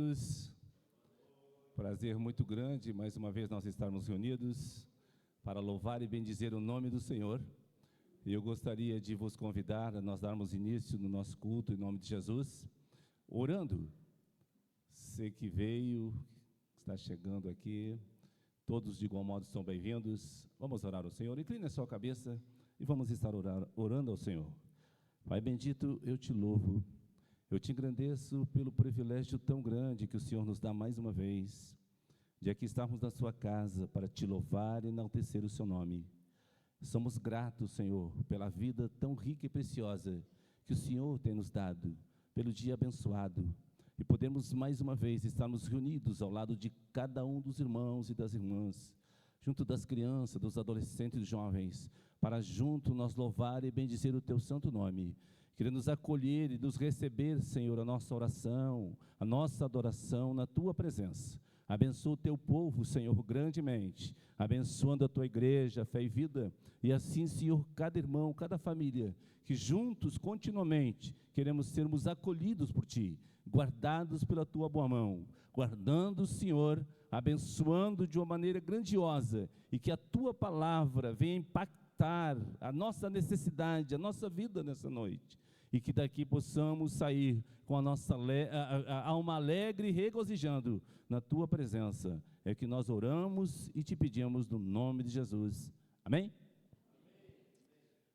todos. Prazer muito grande, mais uma vez nós estarmos reunidos para louvar e bendizer o nome do Senhor. E eu gostaria de vos convidar a nós darmos início no nosso culto em nome de Jesus, orando. Você que veio, está chegando aqui, todos de igual modo são bem-vindos. Vamos orar ao Senhor. Incline a sua cabeça e vamos estar orando ao Senhor. Pai bendito, eu te louvo. Eu te engrandeço pelo privilégio tão grande que o Senhor nos dá mais uma vez, de aqui estarmos na sua casa para te louvar e enaltecer o seu nome. Somos gratos, Senhor, pela vida tão rica e preciosa que o Senhor tem nos dado, pelo dia abençoado, e podemos mais uma vez estarmos reunidos ao lado de cada um dos irmãos e das irmãs, junto das crianças, dos adolescentes e dos jovens, para junto nós louvar e bendizer o teu santo nome. Querer nos acolher e nos receber, Senhor, a nossa oração, a nossa adoração na Tua presença. Abençoa o Teu povo, Senhor, grandemente, abençoando a Tua igreja, fé e vida, e assim, Senhor, cada irmão, cada família, que juntos, continuamente, queremos sermos acolhidos por Ti, guardados pela Tua boa mão, guardando, Senhor, abençoando de uma maneira grandiosa, e que a Tua palavra venha impactar a nossa necessidade, a nossa vida nessa noite. E que daqui possamos sair com a nossa alma alegre e regozijando na Tua presença. É que nós oramos e te pedimos no nome de Jesus. Amém?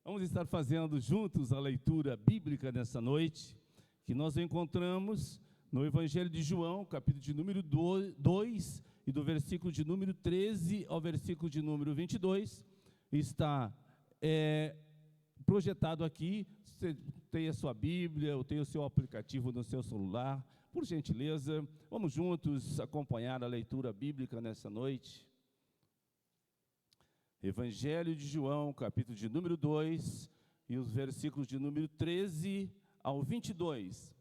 Vamos estar fazendo juntos a leitura bíblica nessa noite, que nós encontramos no Evangelho de João, capítulo de número 2, e do versículo de número 13 ao versículo de número 22, está projetado aqui. Você tem a sua Bíblia, ou tem o seu aplicativo no seu celular, por gentileza, vamos juntos acompanhar a leitura bíblica nessa noite. Evangelho de João, capítulo de número 2, e os versículos de número 13 ao 22.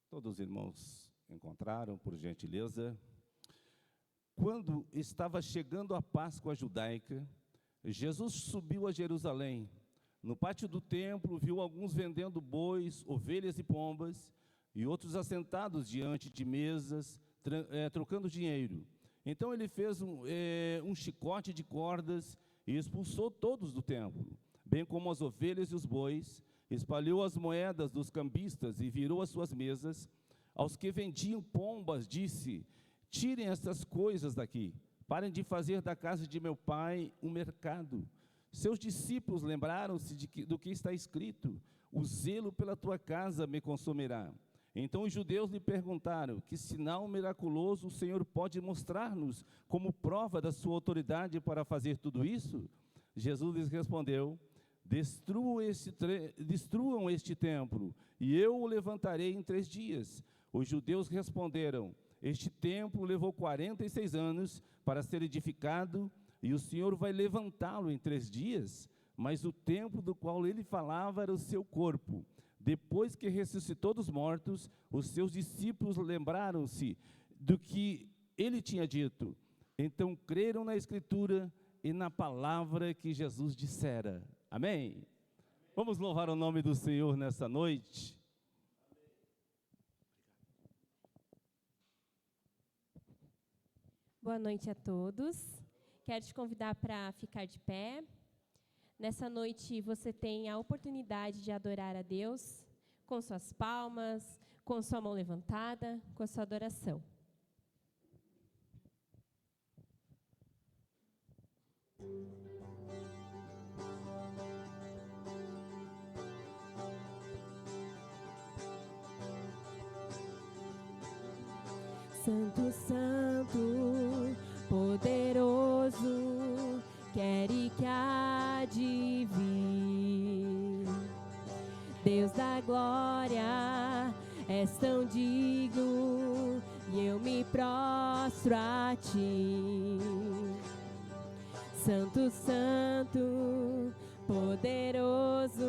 Todos os irmãos encontraram, por gentileza. Quando estava chegando a Páscoa judaica, Jesus subiu a Jerusalém. No pátio do templo, viu alguns vendendo bois, ovelhas e pombas, e outros assentados diante de mesas, trocando dinheiro. Então ele fez um chicote de cordas e expulsou todos do templo, bem como as ovelhas e os bois, espalhou as moedas dos cambistas e virou as suas mesas. Aos que vendiam pombas, disse: tirem essas coisas daqui, parem de fazer da casa de meu pai um mercado. Seus discípulos lembraram-se do que está escrito: o zelo pela tua casa me consumirá. Então os judeus lhe perguntaram: que sinal miraculoso o Senhor pode mostrar-nos como prova da sua autoridade para fazer tudo isso? Jesus lhes respondeu: destruam este templo, e eu o levantarei em 3 dias. Os judeus responderam: este templo levou 46 anos para ser edificado, e o Senhor vai levantá-lo em 3 dias? Mas o templo do qual ele falava era o seu corpo. Depois que ressuscitou dos mortos, os seus discípulos lembraram-se do que ele tinha dito. Então creram na Escritura e na palavra que Jesus dissera. Amém? Vamos louvar o nome do Senhor nessa noite. Boa noite a todos. Quero te convidar para ficar de pé. Nessa noite você tem a oportunidade de adorar a Deus com suas palmas, com sua mão levantada, com a sua adoração. Santo, Santo, poderoso, quer e que há de vir. Deus da glória, és tão digno, e eu me prostro a ti. Santo, Santo, poderoso,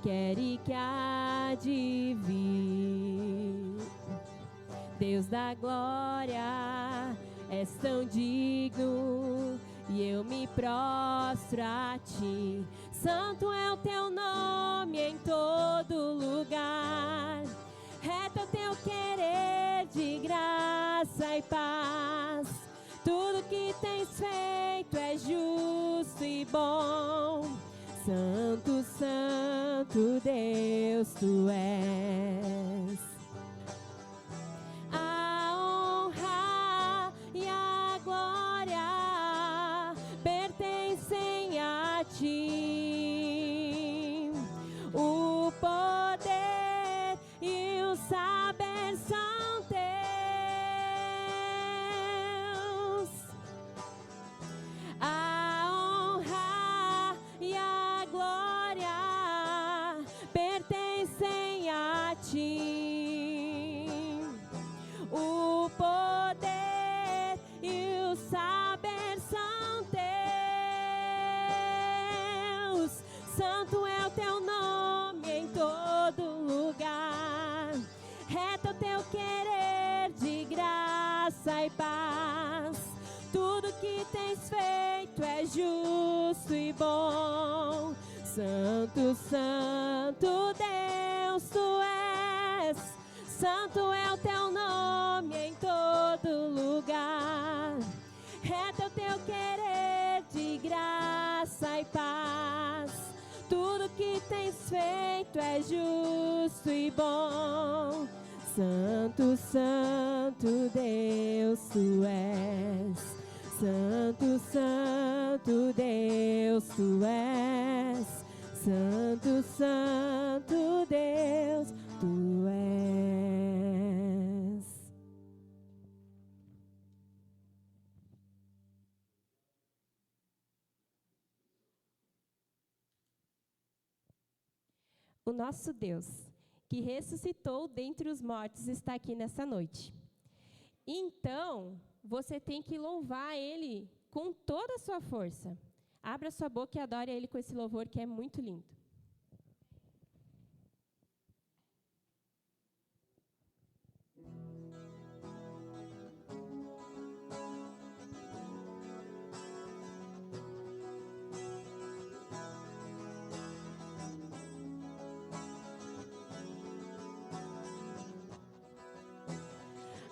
quer e que há de vir. Deus da glória, és tão digno, e eu me prostro a ti. Santo é o teu nome em todo lugar, reto é o teu querer de graça e paz. Tudo que tens feito é justo e bom. Santo, santo Deus, tu és. A honra e a glória pertencem a ti. O poder e o saber são teus. A honra e a glória pertencem a ti. O poder e o saber são teus. Santo é o teu nome em todo lugar, reto é o teu querer de graça e paz. Tudo que tens feito é justo e bom. Santo, santo Deus, tu és. Santo é o teu nome em todo lugar, reto é o teu querer de graça e paz. Tudo que tens feito é justo e bom. Santo, santo Deus, tu és. Santo, santo Deus, tu és. Santo, santo Deus, tu és. O nosso Deus, que ressuscitou dentre os mortos, está aqui nessa noite. Então, você tem que louvar Ele com toda a sua força. Abra sua boca e adore Ele com esse louvor que é muito lindo.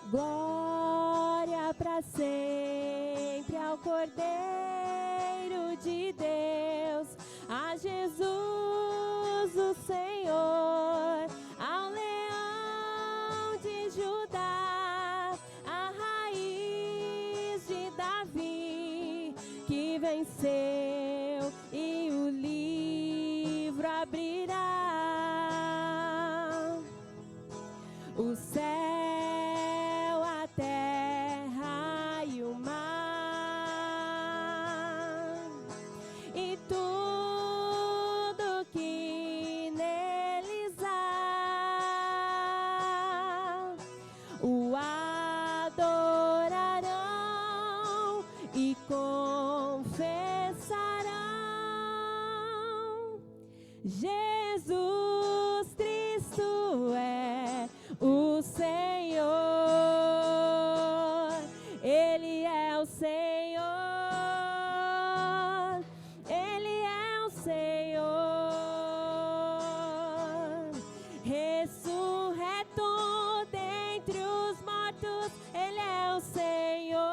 Glória para sempre ao Cordeiro de Deus, a Jesus o Senhor, ao Leão de Judá, a raiz de Davi, que venceu e o livro abrirá. O céu, Jesus Cristo é o Senhor, Ele é o Senhor, Ele é o Senhor, ressurreto dentre os mortos, Ele é o Senhor,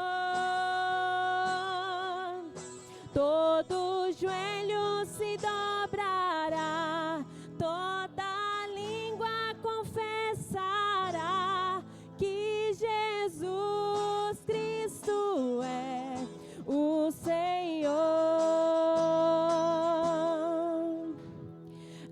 todo joelho se dobrará, toda língua confessará que Jesus Cristo é o Senhor.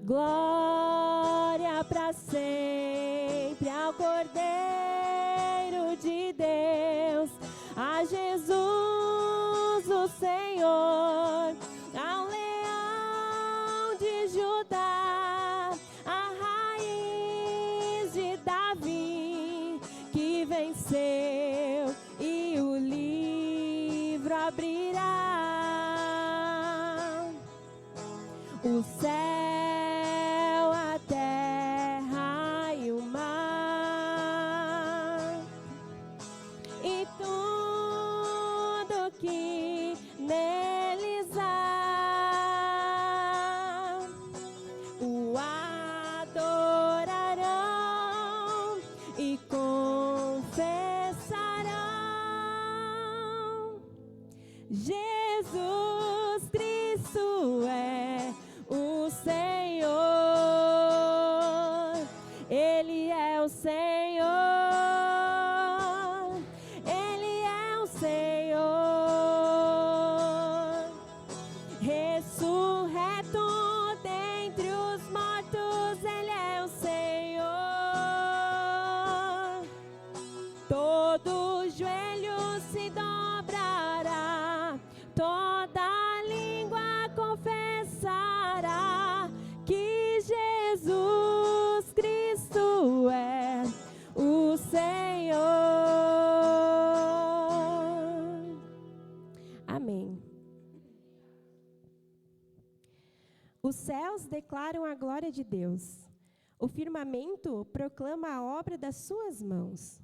Glória para sempre ao Cordeiro de Deus, a Jesus o Senhor, ao Leão de Judá, a raiz de Davi, que venceu e o livro abrirá. O céu, a terra e o mar, e tudo que nele ressurreto dentre os mortos, Ele é o Senhor. Todo joelho se dobrará, toda língua confessará que Jesus Cristo é o Senhor. Amém. Os céus declaram a glória de Deus. O firmamento proclama a obra das suas mãos.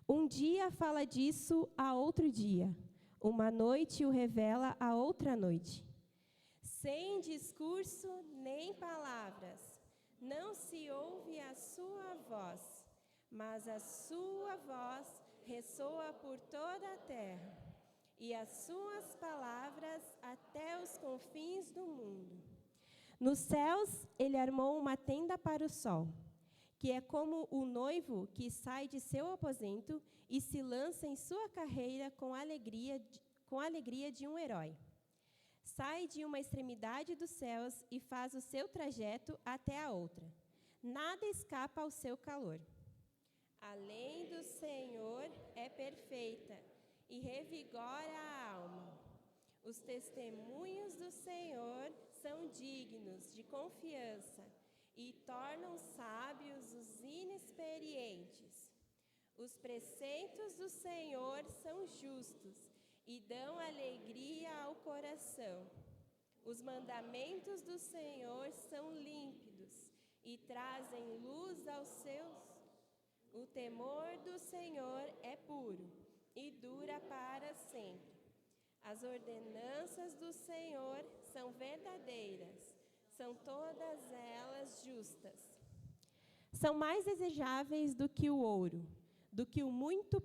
Um dia fala disso a outro dia. Uma noite o revela a outra noite. Sem discurso nem palavras, não se ouve a sua voz, mas a sua voz ressoa por toda a terra, e as suas palavras até os confins do mundo. Nos céus ele armou uma tenda para o sol, que é como o noivo que sai de seu aposento e se lança em sua carreira com a alegria de um herói. Sai de uma extremidade dos céus e faz o seu trajeto até a outra. Nada escapa ao seu calor. A lei do Senhor é perfeita e revigora a alma. Os testemunhos do Senhor são dignos de confiança e tornam sábios os inexperientes. Os preceitos do Senhor são justos e dão alegria ao coração. Os mandamentos do Senhor são límpidos e trazem luz aos seus. O temor do Senhor é puro e dura para sempre. As ordenanças do Senhor são verdadeiras, são todas elas justas. São mais desejáveis do que o ouro, do que o muito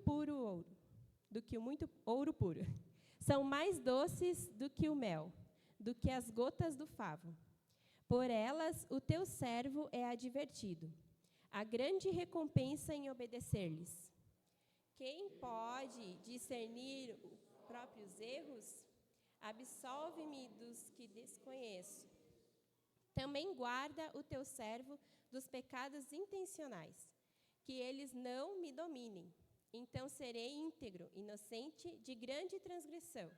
ouro puro. São mais doces do que o mel, do que as gotas do favo. Por elas o teu servo é advertido. Há grande recompensa em obedecer-lhes. Quem pode discernir os próprios erros? Absolve-me dos que desconheço. Também guarda o teu servo dos pecados intencionais, que eles não me dominem. Então serei íntegro, inocente de grande transgressão.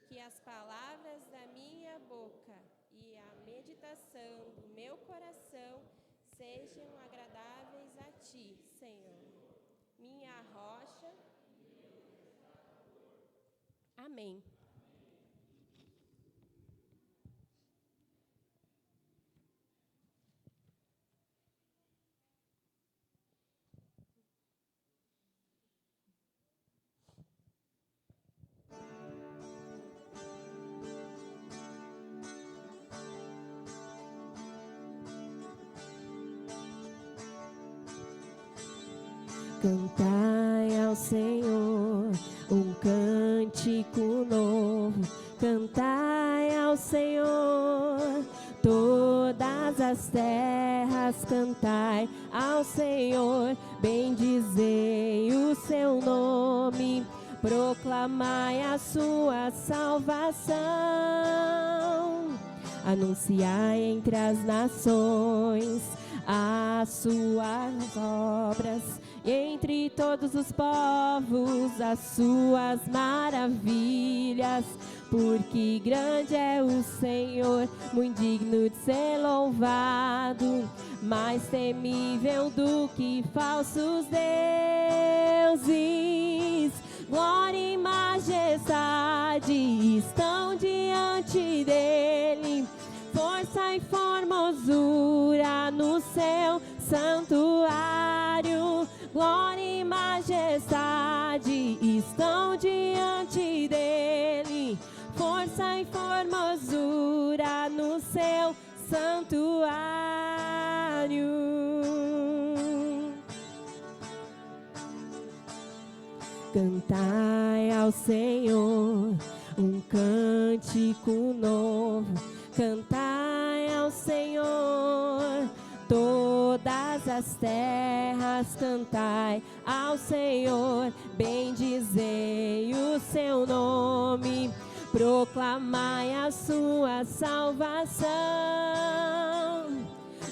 Que as palavras da minha boca e a meditação do meu coração sejam agradáveis a ti, Senhor, minha rocha. Amém. Cantai ao Senhor um cântico novo, cantai ao Senhor, todas as terras, cantai ao Senhor, bendizei o seu nome, proclamai a sua salvação, anunciai entre as nações as suas obras, e entre todos os povos as suas maravilhas, porque grande é o Senhor, muito digno de ser louvado, mais temível do que falsos deuses. Glória e majestade estão diante dele, força e formosura no seu santuário. Glória e majestade estão diante dele, força e formosura no seu santuário. Cantai ao Senhor um cântico novo, cantai ao Senhor, todas as terras, cantai ao Senhor, bendizei o seu nome, proclamai a sua salvação,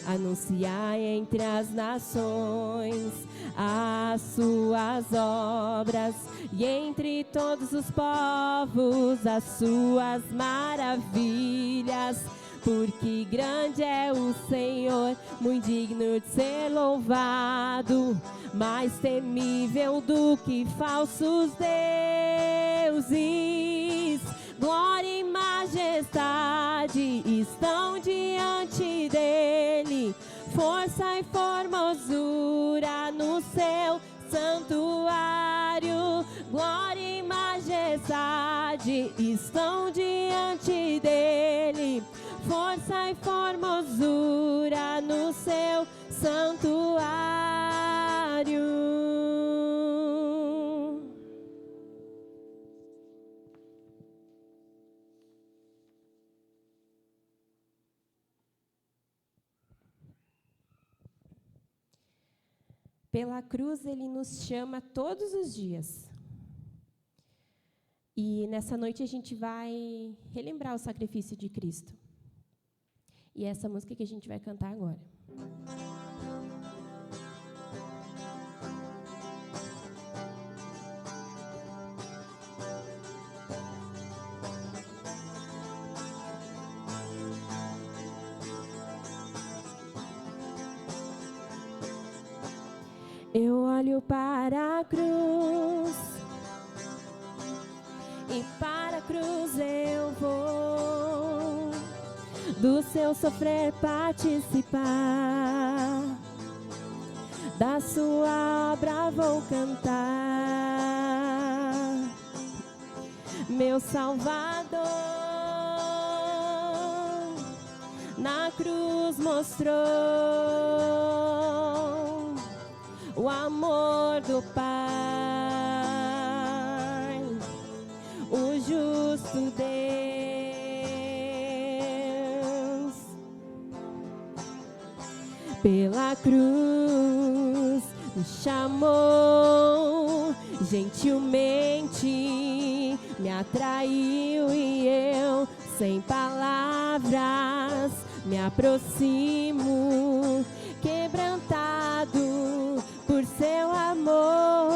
anunciai entre as nações as suas obras, e entre todos os povos as suas maravilhas. Porque grande é o Senhor, muito digno de ser louvado, mais temível do que falsos deuses. Glória e majestade estão diante dele, força e formosura no seu santuário. Glória e majestade estão diante dele, força e formosura no seu santuário. Pela cruz ele nos chama todos os dias. E nessa noite a gente vai relembrar o sacrifício de Cristo. E é essa música que a gente vai cantar agora. Eu olho para a cruz, e para a cruz eu vou, do seu sofrer participar, da sua obra vou cantar. Meu Salvador na cruz mostrou o amor do Pai, o justo Deus. Pela cruz me chamou, gentilmente me atraiu, e eu, sem palavras, me aproximo, quebrantado por seu amor.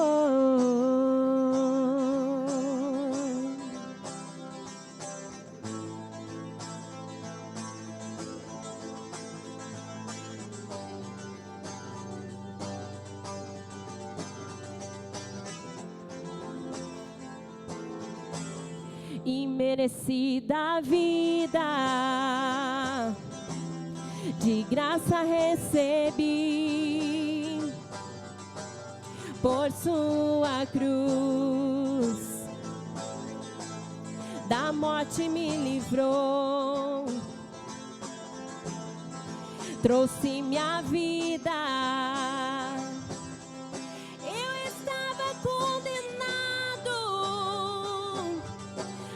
Imerecida vida, de graça recebi, por sua cruz, da morte me livrou, trouxe minha vida. Eu estava condenado,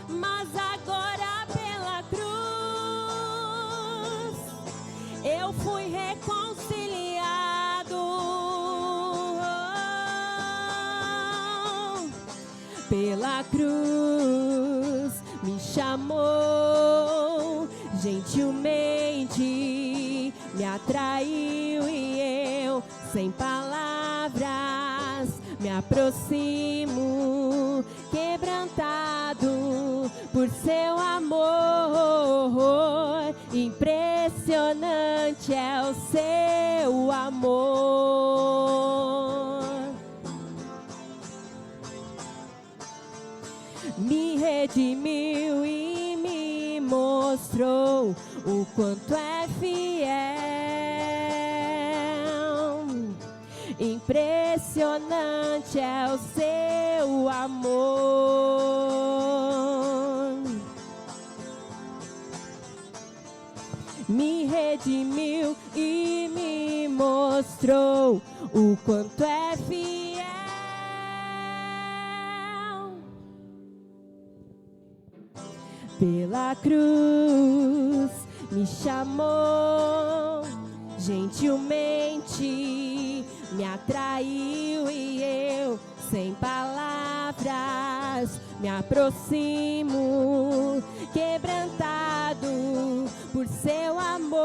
mas agora pela cruz eu fui reconciliado. Pela cruz me chamou, gentilmente me atraiu, e eu, sem palavras, me aproximo, quebrantado por seu amor. Impressionante é o seu amor. Me redimiu e me mostrou o quanto é fiel. Impressionante é o seu amor. Me redimiu e me mostrou o quanto é fiel. Pela cruz me chamou, gentilmente me atraiu, e eu, sem palavras, Me aproximo, quebrantado por seu amor,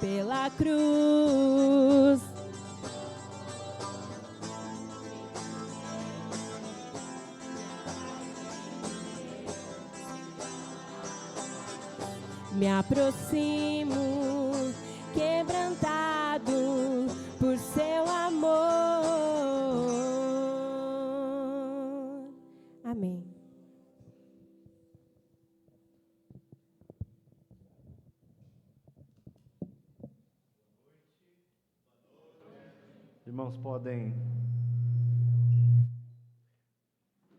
pela cruz. Me aproximo, quebrantado por seu amor. Amém. Irmãos, podem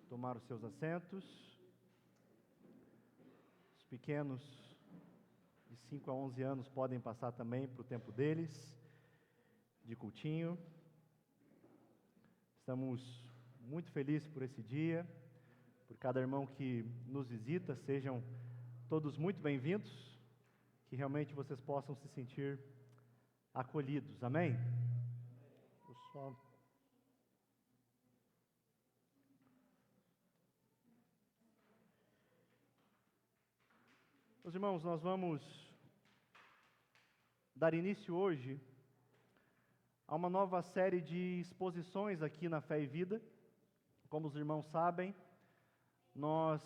tomar os seus assentos. Os pequenos de 5 a 11 anos podem passar também para o tempo deles, de cultinho. Estamos muito felizes por esse dia, por cada irmão que nos visita. Sejam todos muito bem-vindos, que realmente vocês possam se sentir acolhidos. Amém? Meus irmãos, nós vamos dar início hoje a uma nova série de exposições aqui na Fé e Vida. Como os irmãos sabem, nós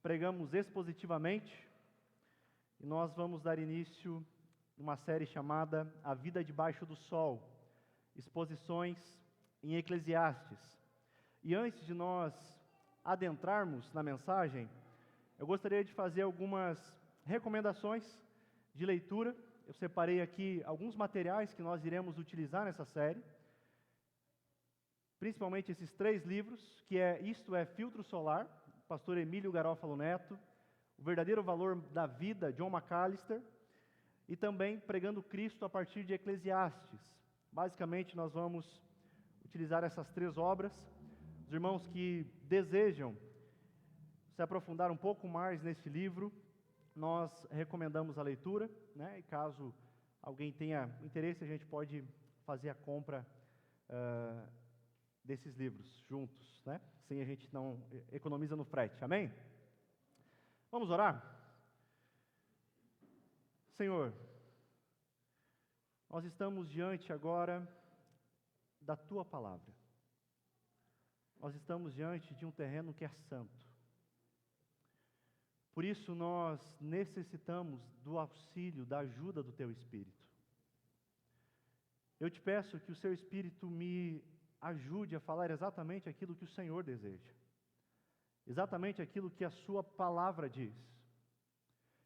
pregamos expositivamente e nós vamos dar início a uma série chamada A Vida Debaixo do Sol, exposições em Eclesiastes. E antes de nós adentrarmos na mensagem, eu gostaria de fazer algumas recomendações de leitura. Eu separei aqui alguns materiais que nós iremos utilizar nessa série, principalmente esses 3 livros, que é Isto é Filtro Solar, pastor Emílio Garófalo Neto, O Verdadeiro Valor da Vida, John MacAllister, e também Pregando Cristo a partir de Eclesiastes. Basicamente, nós vamos utilizar essas 3 obras. Os irmãos que desejam se aprofundar um pouco mais neste livro, nós recomendamos a leitura, né? E caso alguém tenha interesse, a gente pode fazer a compra desses livros juntos, né? Assim a gente não economiza no frete. Amém? Vamos orar? Senhor, nós estamos diante agora da Tua Palavra. Nós estamos diante de um terreno que é santo. Por isso nós necessitamos do auxílio, da ajuda do Teu Espírito. Eu te peço que o Seu Espírito me ajude a falar exatamente aquilo que o Senhor deseja. Exatamente aquilo que a Sua Palavra diz.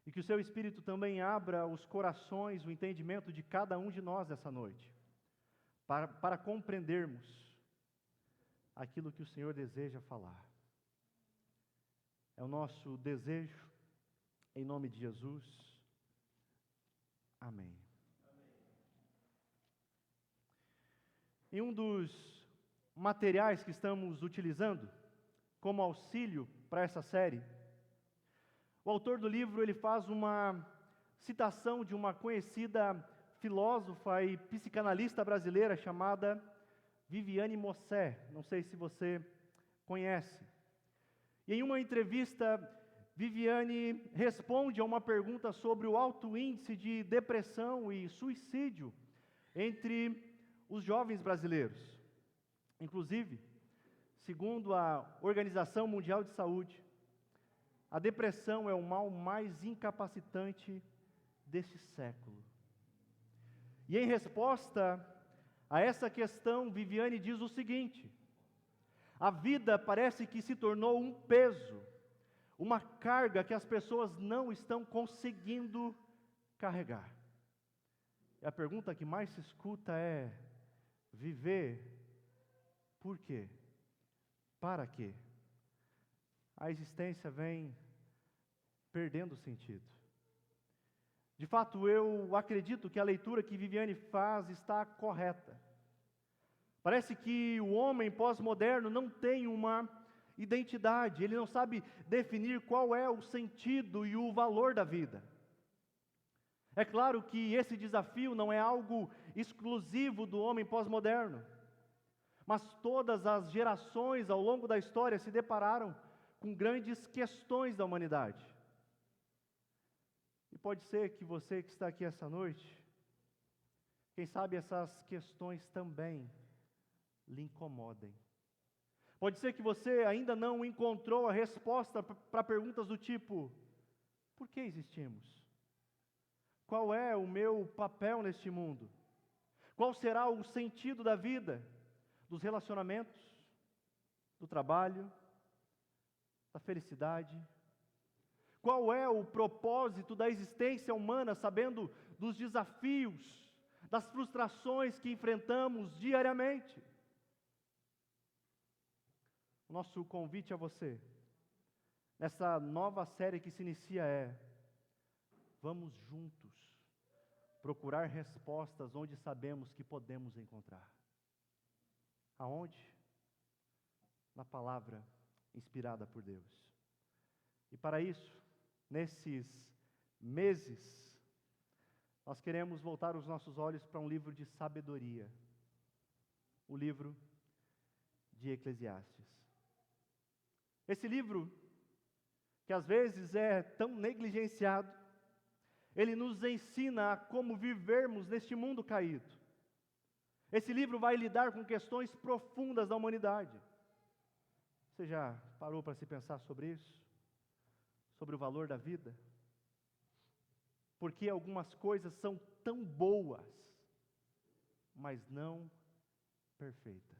E que o Seu Espírito também abra os corações, o entendimento de cada um de nós essa noite, para compreendermos aquilo que o Senhor deseja falar. É o nosso desejo, em nome de Jesus. Amém. Em um dos materiais que estamos utilizando como auxílio para essa série, o autor do livro ele faz uma citação de uma conhecida filósofa e psicanalista brasileira chamada Viviane Mossé. Não sei se você conhece. E em uma entrevista, Viviane responde a uma pergunta sobre o alto índice de depressão e suicídio entre os jovens brasileiros. Inclusive, segundo a Organização Mundial de Saúde, a depressão é o mal mais incapacitante deste século. E em resposta a essa questão, Viviane diz o seguinte: a vida parece que se tornou um peso, uma carga que as pessoas não estão conseguindo carregar. E a pergunta que mais se escuta é: viver por quê? Para quê? A existência vem perdendo sentido. De fato, eu acredito que a leitura que Viviane faz está correta. Parece que o homem pós-moderno não tem uma identidade, ele não sabe definir qual é o sentido e o valor da vida. É claro que esse desafio não é algo exclusivo do homem pós-moderno, mas todas as gerações ao longo da história se depararam com grandes questões da humanidade. E pode ser que você que está aqui essa noite, quem sabe essas questões também lhe incomodem. Pode ser que você ainda não encontrou a resposta para perguntas do tipo: por que existimos? Qual é o meu papel neste mundo? Qual será o sentido da vida, dos relacionamentos, do trabalho, da felicidade? Qual é o propósito da existência humana, sabendo dos desafios, das frustrações que enfrentamos diariamente? O nosso convite a você, nessa nova série que se inicia é: vamos juntos procurar respostas onde sabemos que podemos encontrar. Aonde? Na palavra inspirada por Deus. E para isso, nesses meses, nós queremos voltar os nossos olhos para um livro de sabedoria, o livro de Eclesiastes. Esse livro, que às vezes é tão negligenciado, ele nos ensina a como vivermos neste mundo caído. Esse livro vai lidar com questões profundas da humanidade. Você já parou para se pensar sobre isso? Sobre o valor da vida? Porque algumas coisas são tão boas, mas não perfeitas.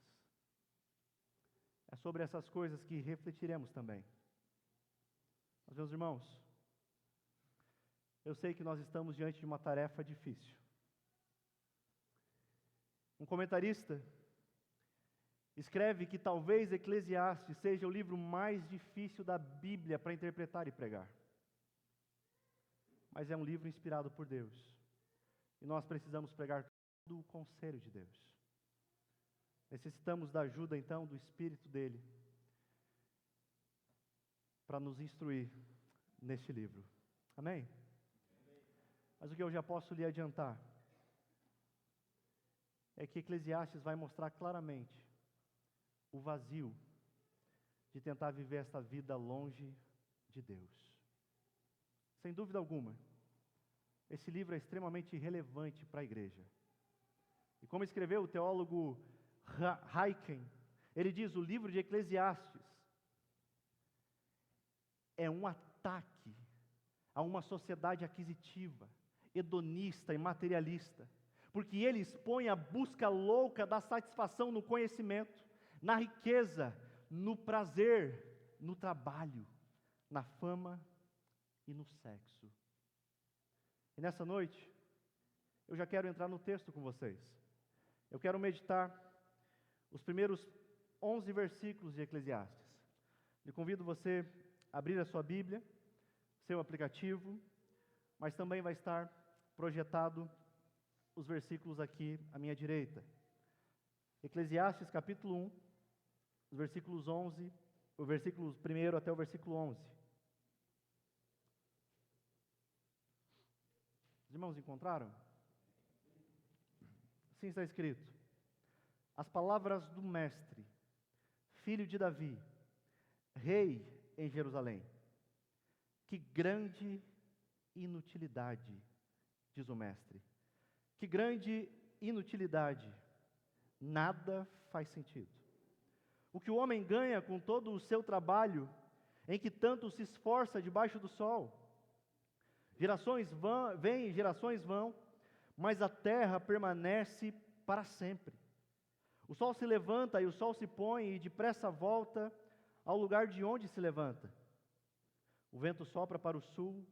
É sobre essas coisas que refletiremos também. Mas, meus irmãos, eu sei que nós estamos diante de uma tarefa difícil. Um comentarista escreve que talvez Eclesiastes seja o livro mais difícil da Bíblia para interpretar e pregar. Mas é um livro inspirado por Deus. E nós precisamos pregar todo o conselho de Deus. Necessitamos da ajuda, então, do Espírito dele para nos instruir neste livro. Amém? Mas o que eu já posso lhe adiantar é que Eclesiastes vai mostrar claramente o vazio de tentar viver esta vida longe de Deus. Sem dúvida alguma, esse livro é extremamente relevante para a igreja. E como escreveu o teólogo Hayken, ele diz: o livro de Eclesiastes é um ataque a uma sociedade aquisitiva, hedonista e materialista, porque ele expõe a busca louca da satisfação no conhecimento, na riqueza, no prazer, no trabalho, na fama e no sexo. E nessa noite, eu já quero entrar no texto com vocês. Eu quero meditar os primeiros 11 versículos de Eclesiastes. Eu convido você a abrir a sua Bíblia, seu aplicativo, mas também vai estar projetado os versículos aqui à minha direita. Eclesiastes capítulo 1, os versículos 11, o versículo 1 até o versículo 11. Os irmãos encontraram? Assim está escrito: as palavras do mestre, filho de Davi, rei em Jerusalém. Que grande inutilidade, diz o mestre. Que grande inutilidade. Nada faz sentido. O que o homem ganha com todo o seu trabalho, em que tanto se esforça debaixo do sol? Gerações vêm e gerações vão, mas a terra permanece para sempre. O sol se levanta e o sol se põe, e depressa volta ao lugar de onde se levanta. O vento sopra para o sul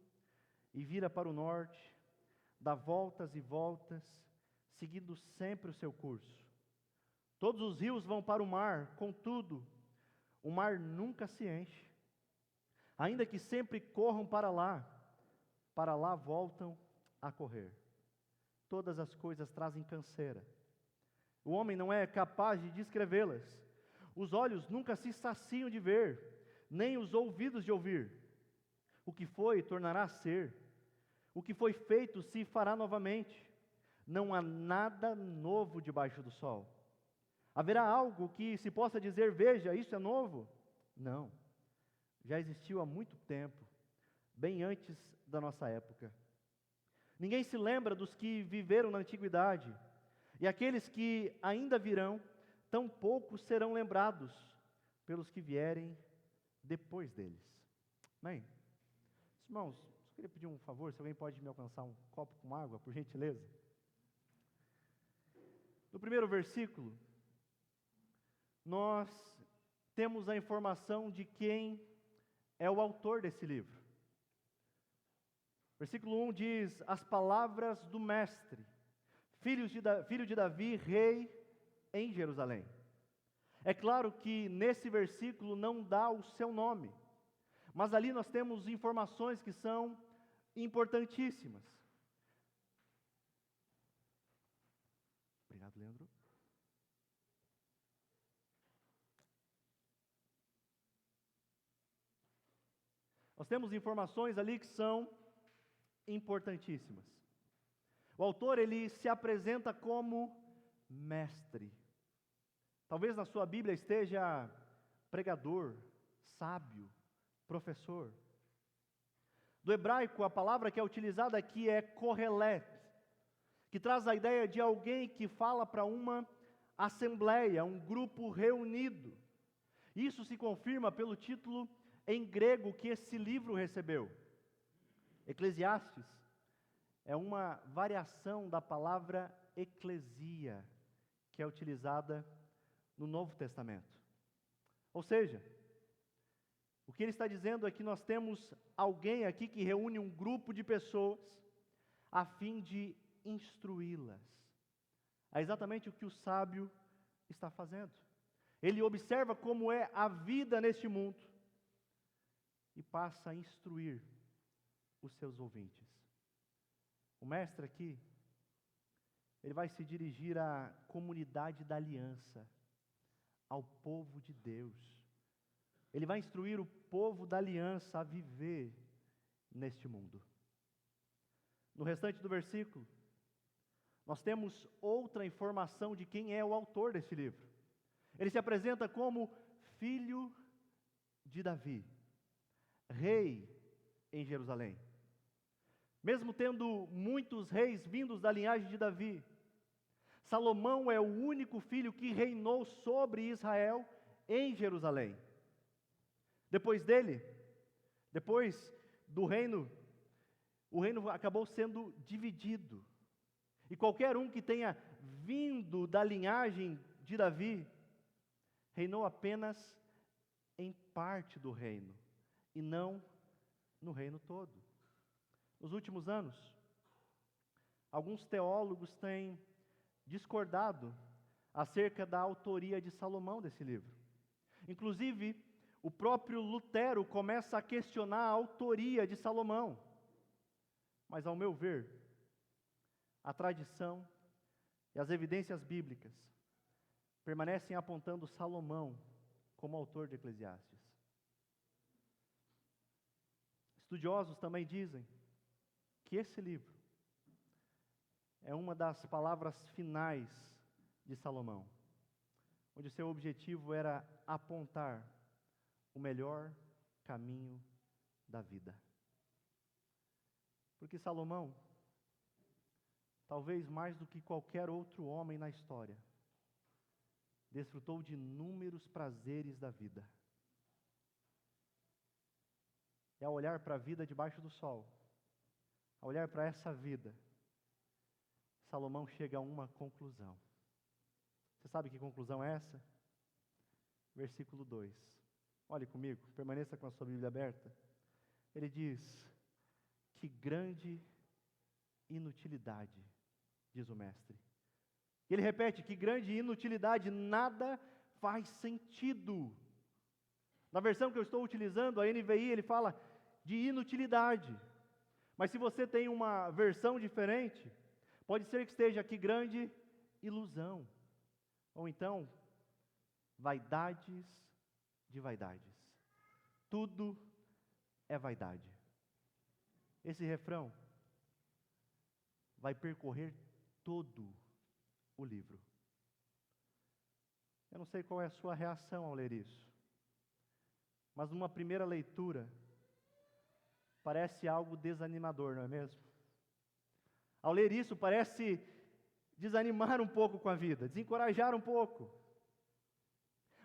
e vira para o norte, dá voltas e voltas, seguindo sempre o seu curso. Todos os rios vão para o mar, contudo, o mar nunca se enche. Ainda que sempre corram para lá voltam a correr. Todas as coisas trazem canseira. O homem não é capaz de descrevê-las. Os olhos nunca se saciam de ver, nem os ouvidos de ouvir. O que foi, tornará a ser. O que foi feito, se fará novamente. Não há nada novo debaixo do sol. Haverá algo que se possa dizer, veja, isso é novo? Não. Já existiu há muito tempo, bem antes da nossa época. Ninguém se lembra dos que viveram na antiguidade, e aqueles que ainda virão, tampouco serão lembrados pelos que vierem depois deles. Amém? Irmãos, eu queria pedir um favor, se alguém pode me alcançar um copo com água, por gentileza. No primeiro versículo, nós temos a informação de quem é o autor desse livro. Versículo 1 diz, as palavras do mestre, filho de Davi, rei em Jerusalém. É claro que nesse versículo não dá o seu nome, mas ali nós temos informações que são importantíssimas. Obrigado, Leandro. Nós temos informações ali que são importantíssimas. O autor, ele se apresenta como mestre. Talvez na sua Bíblia esteja pregador, sábio, professor. Do hebraico, a palavra que é utilizada aqui é kohelet, que traz a ideia de alguém que fala para uma assembleia, um grupo reunido. Isso se confirma pelo título em grego que esse livro recebeu. Eclesiastes é uma variação da palavra eclesia, que é utilizada no Novo Testamento. Ou seja, o que ele está dizendo é que nós temos alguém aqui que reúne um grupo de pessoas a fim de instruí-las. É exatamente o que o sábio está fazendo. Ele observa como é a vida neste mundo e passa a instruir os seus ouvintes. O mestre aqui, ele vai se dirigir à comunidade da aliança, ao povo de Deus. Ele vai instruir o povo da aliança a viver neste mundo. No restante do versículo, nós temos outra informação de quem é o autor deste livro. Ele se apresenta como filho de Davi, rei em Jerusalém. Mesmo tendo muitos reis vindos da linhagem de Davi, Salomão é o único filho que reinou sobre Israel em Jerusalém. Depois dele, depois do reino, o reino acabou sendo dividido. E qualquer um que tenha vindo da linhagem de Davi, reinou apenas em parte do reino, e não no reino todo. Nos últimos anos, alguns teólogos têm discordado acerca da autoria de Salomão desse livro. Inclusive, o próprio Lutero começa a questionar a autoria de Salomão. Mas, ao meu ver, a tradição e as evidências bíblicas permanecem apontando Salomão como autor de Eclesiastes. Estudiosos também dizem que esse livro é uma das palavras finais de Salomão, onde seu objetivo era apontar o melhor caminho da vida. Porque Salomão, talvez mais do que qualquer outro homem na história, desfrutou de inúmeros prazeres da vida. E ao olhar para a vida debaixo do sol, ao olhar para essa vida, Salomão chega a uma conclusão. Você sabe que conclusão é essa? Versículo 2. Olhe comigo, permaneça com a sua Bíblia aberta. Ele diz: que grande inutilidade, diz o mestre. Ele repete: que grande inutilidade, nada faz sentido. Na versão que eu estou utilizando, a NVI, ele fala de inutilidade. Mas se você tem uma versão diferente, pode ser que esteja aqui grande ilusão. Ou então, vaidades de vaidades. Tudo é vaidade. Esse refrão vai percorrer todo o livro. Eu não sei qual é a sua reação ao ler isso, mas numa primeira leitura, parece algo desanimador, não é mesmo? Ao ler isso, parece desanimar um pouco com a vida, desencorajar um pouco.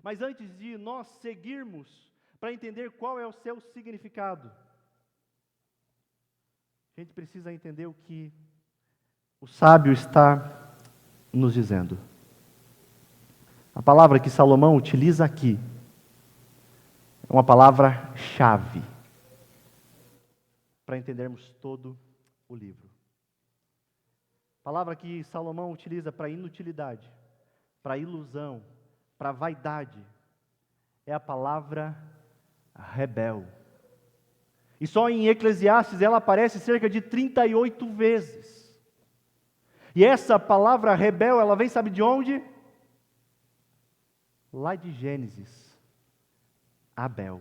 Mas antes de nós seguirmos para entender qual é o seu significado, a gente precisa entender o que o sábio está nos dizendo. A palavra que Salomão utiliza aqui é uma palavra-chave para entendermos todo o livro. A palavra que Salomão utiliza para inutilidade, para ilusão, para vaidade, é a palavra rebel. E só em Eclesiastes ela aparece cerca de 38 vezes. E essa palavra rebel, ela vem, sabe de onde? Lá de Gênesis. Abel.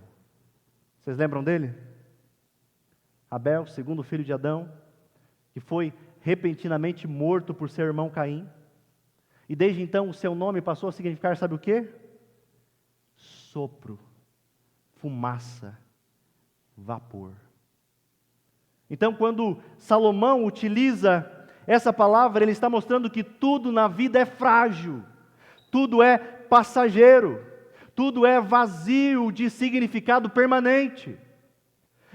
Vocês lembram dele? Abel, segundo filho de Adão, que foi repentinamente morto por seu irmão Caim. E desde então o seu nome passou a significar, sabe o quê? Sopro, fumaça, vapor. Então, quando Salomão utiliza essa palavra, ele está mostrando que tudo na vida é frágil, tudo é passageiro, tudo é vazio de significado permanente.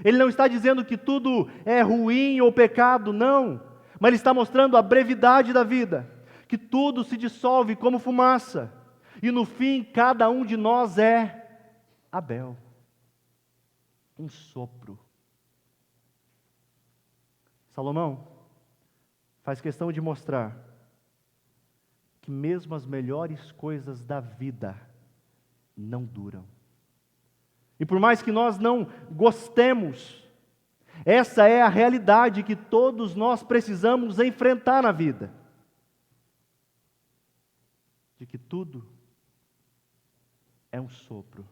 Ele não está dizendo que tudo é ruim ou pecado, não, mas ele está mostrando a brevidade da vida, que tudo se dissolve como fumaça, e no fim cada um de nós é Abel, um sopro. Salomão faz questão de mostrar que mesmo as melhores coisas da vida não duram. E por mais que nós não gostemos, essa é a realidade que todos nós precisamos enfrentar na vida. De que tudo é um sopro.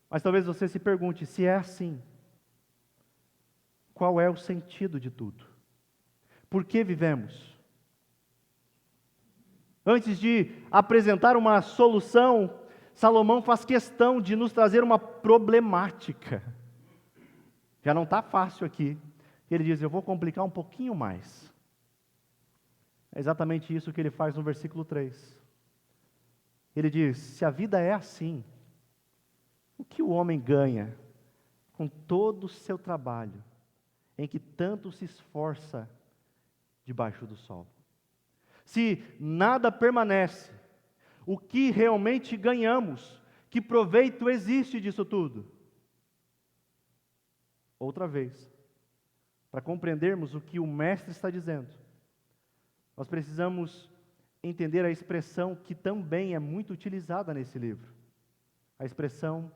Mas talvez você se pergunte, se é assim, qual é o sentido de tudo? Por que vivemos? Antes de apresentar uma solução, Salomão faz questão de nos trazer uma problemática. Já não está fácil aqui. Ele diz, eu vou complicar um pouquinho mais. É exatamente isso que ele faz no versículo 3. Ele diz, se a vida é assim, o que o homem ganha com todo o seu trabalho, em que tanto se esforça debaixo do sol? Se nada permanece, o que realmente ganhamos? Que proveito existe disso tudo? Outra vez, para compreendermos o que o mestre está dizendo, nós precisamos entender a expressão que também é muito utilizada nesse livro. A expressão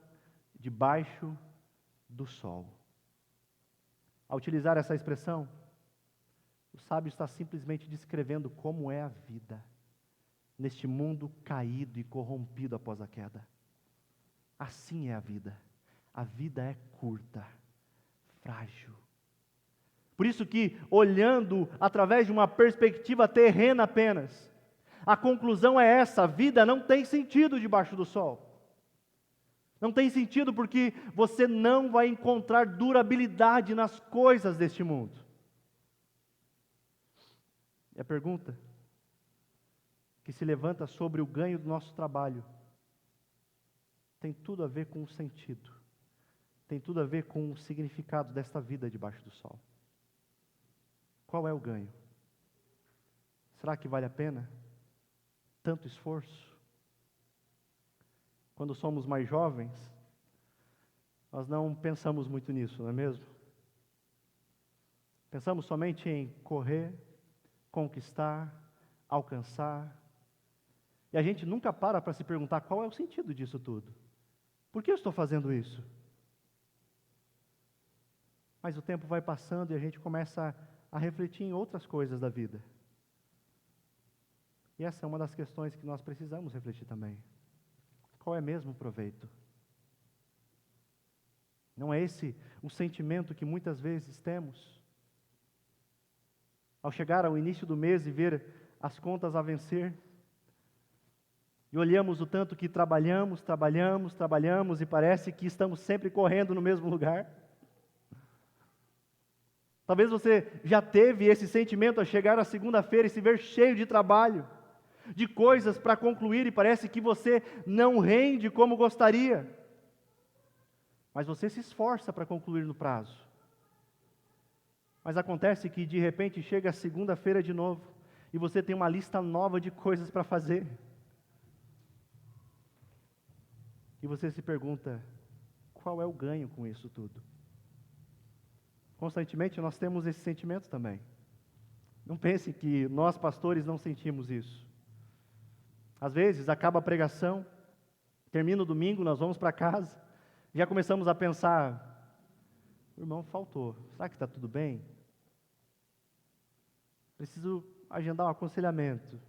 debaixo do sol. Ao utilizar essa expressão, o sábio está simplesmente descrevendo como é a vida neste mundo caído e corrompido após a queda. Assim é a vida. A vida é curta, frágil. Por isso que, olhando através de uma perspectiva terrena apenas, a conclusão é essa: a vida não tem sentido debaixo do sol. Não tem sentido porque você não vai encontrar durabilidade nas coisas deste mundo. E a pergunta que se levanta sobre o ganho do nosso trabalho tem tudo a ver com o sentido, tem tudo a ver com o significado desta vida debaixo do sol. Qual é o ganho? Será que vale a pena tanto esforço? Quando somos mais jovens, nós não pensamos muito nisso, não é mesmo? Pensamos somente em correr, conquistar, alcançar. E a gente nunca para se perguntar qual é o sentido disso tudo. Por que eu estou fazendo isso? Mas o tempo vai passando e a gente começa a refletir em outras coisas da vida. E essa é uma das questões que nós precisamos refletir também. Qual é mesmo o proveito? Não é esse o sentimento que muitas vezes temos? Ao chegar ao início do mês e ver as contas a vencer, E olhamos o tanto que trabalhamos e parece que estamos sempre correndo no mesmo lugar. Talvez você já teve esse sentimento a chegar à segunda-feira e se ver cheio de trabalho, de coisas para concluir, e parece que você não rende como gostaria. Mas você se esforça para concluir no prazo. Mas acontece que de repente chega a segunda-feira de novo, e você tem uma lista nova de coisas para fazer. E você se pergunta, qual é o ganho com isso tudo? Constantemente nós temos esse sentimento também. Não pense que nós pastores não sentimos isso. Às vezes acaba a pregação, termina o domingo, nós vamos para casa, já começamos a pensar, o irmão faltou, será que está tudo bem? Preciso agendar um aconselhamento.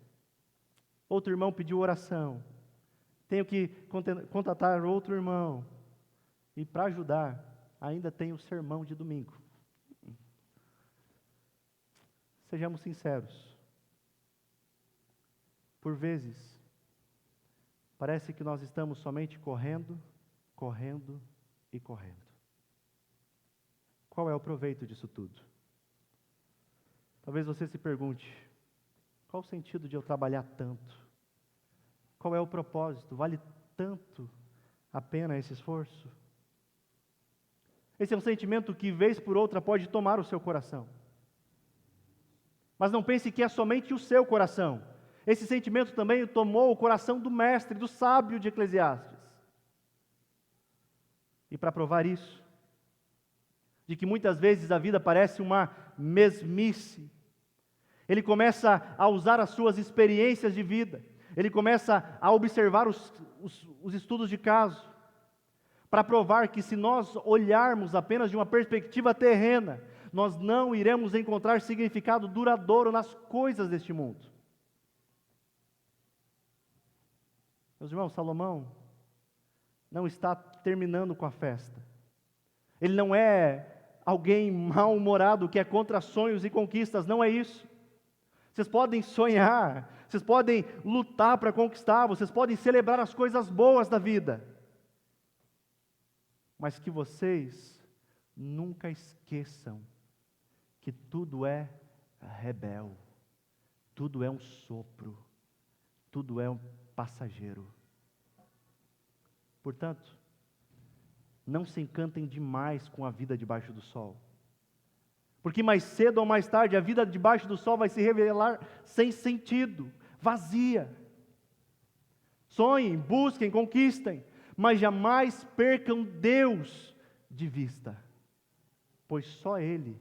Outro irmão pediu oração. Tenho que contatar outro irmão. E para ajudar, ainda tem o sermão de domingo. Sejamos sinceros. Por vezes, parece que nós estamos somente correndo e correndo. Qual é o proveito disso tudo? Talvez você se pergunte, qual o sentido de eu trabalhar tanto? Qual é o propósito? Vale tanto a pena esse esforço? Esse é um sentimento que, vez por outra, pode tomar o seu coração. Mas não pense que é somente o seu coração. Esse sentimento também tomou o coração do mestre, do sábio de Eclesiastes. E para provar isso, de que muitas vezes a vida parece uma mesmice, ele começa a usar as suas experiências de vida, ele começa a observar os estudos de caso, para provar que se nós olharmos apenas de uma perspectiva terrena, nós não iremos encontrar significado duradouro nas coisas deste mundo. Meus irmãos, Salomão não está terminando com a festa. Ele não é alguém mal-humorado que é contra sonhos e conquistas, não é isso. Vocês podem sonhar, vocês podem lutar para conquistar, vocês podem celebrar as coisas boas da vida. Mas que vocês nunca esqueçam que tudo é rebel, tudo é um sopro, tudo é um passageiro. Portanto, não se encantem demais com a vida debaixo do sol. Porque mais cedo ou mais tarde a vida debaixo do sol vai se revelar sem sentido, vazia. Sonhem, busquem, conquistem, mas jamais percam Deus de vista, pois só Ele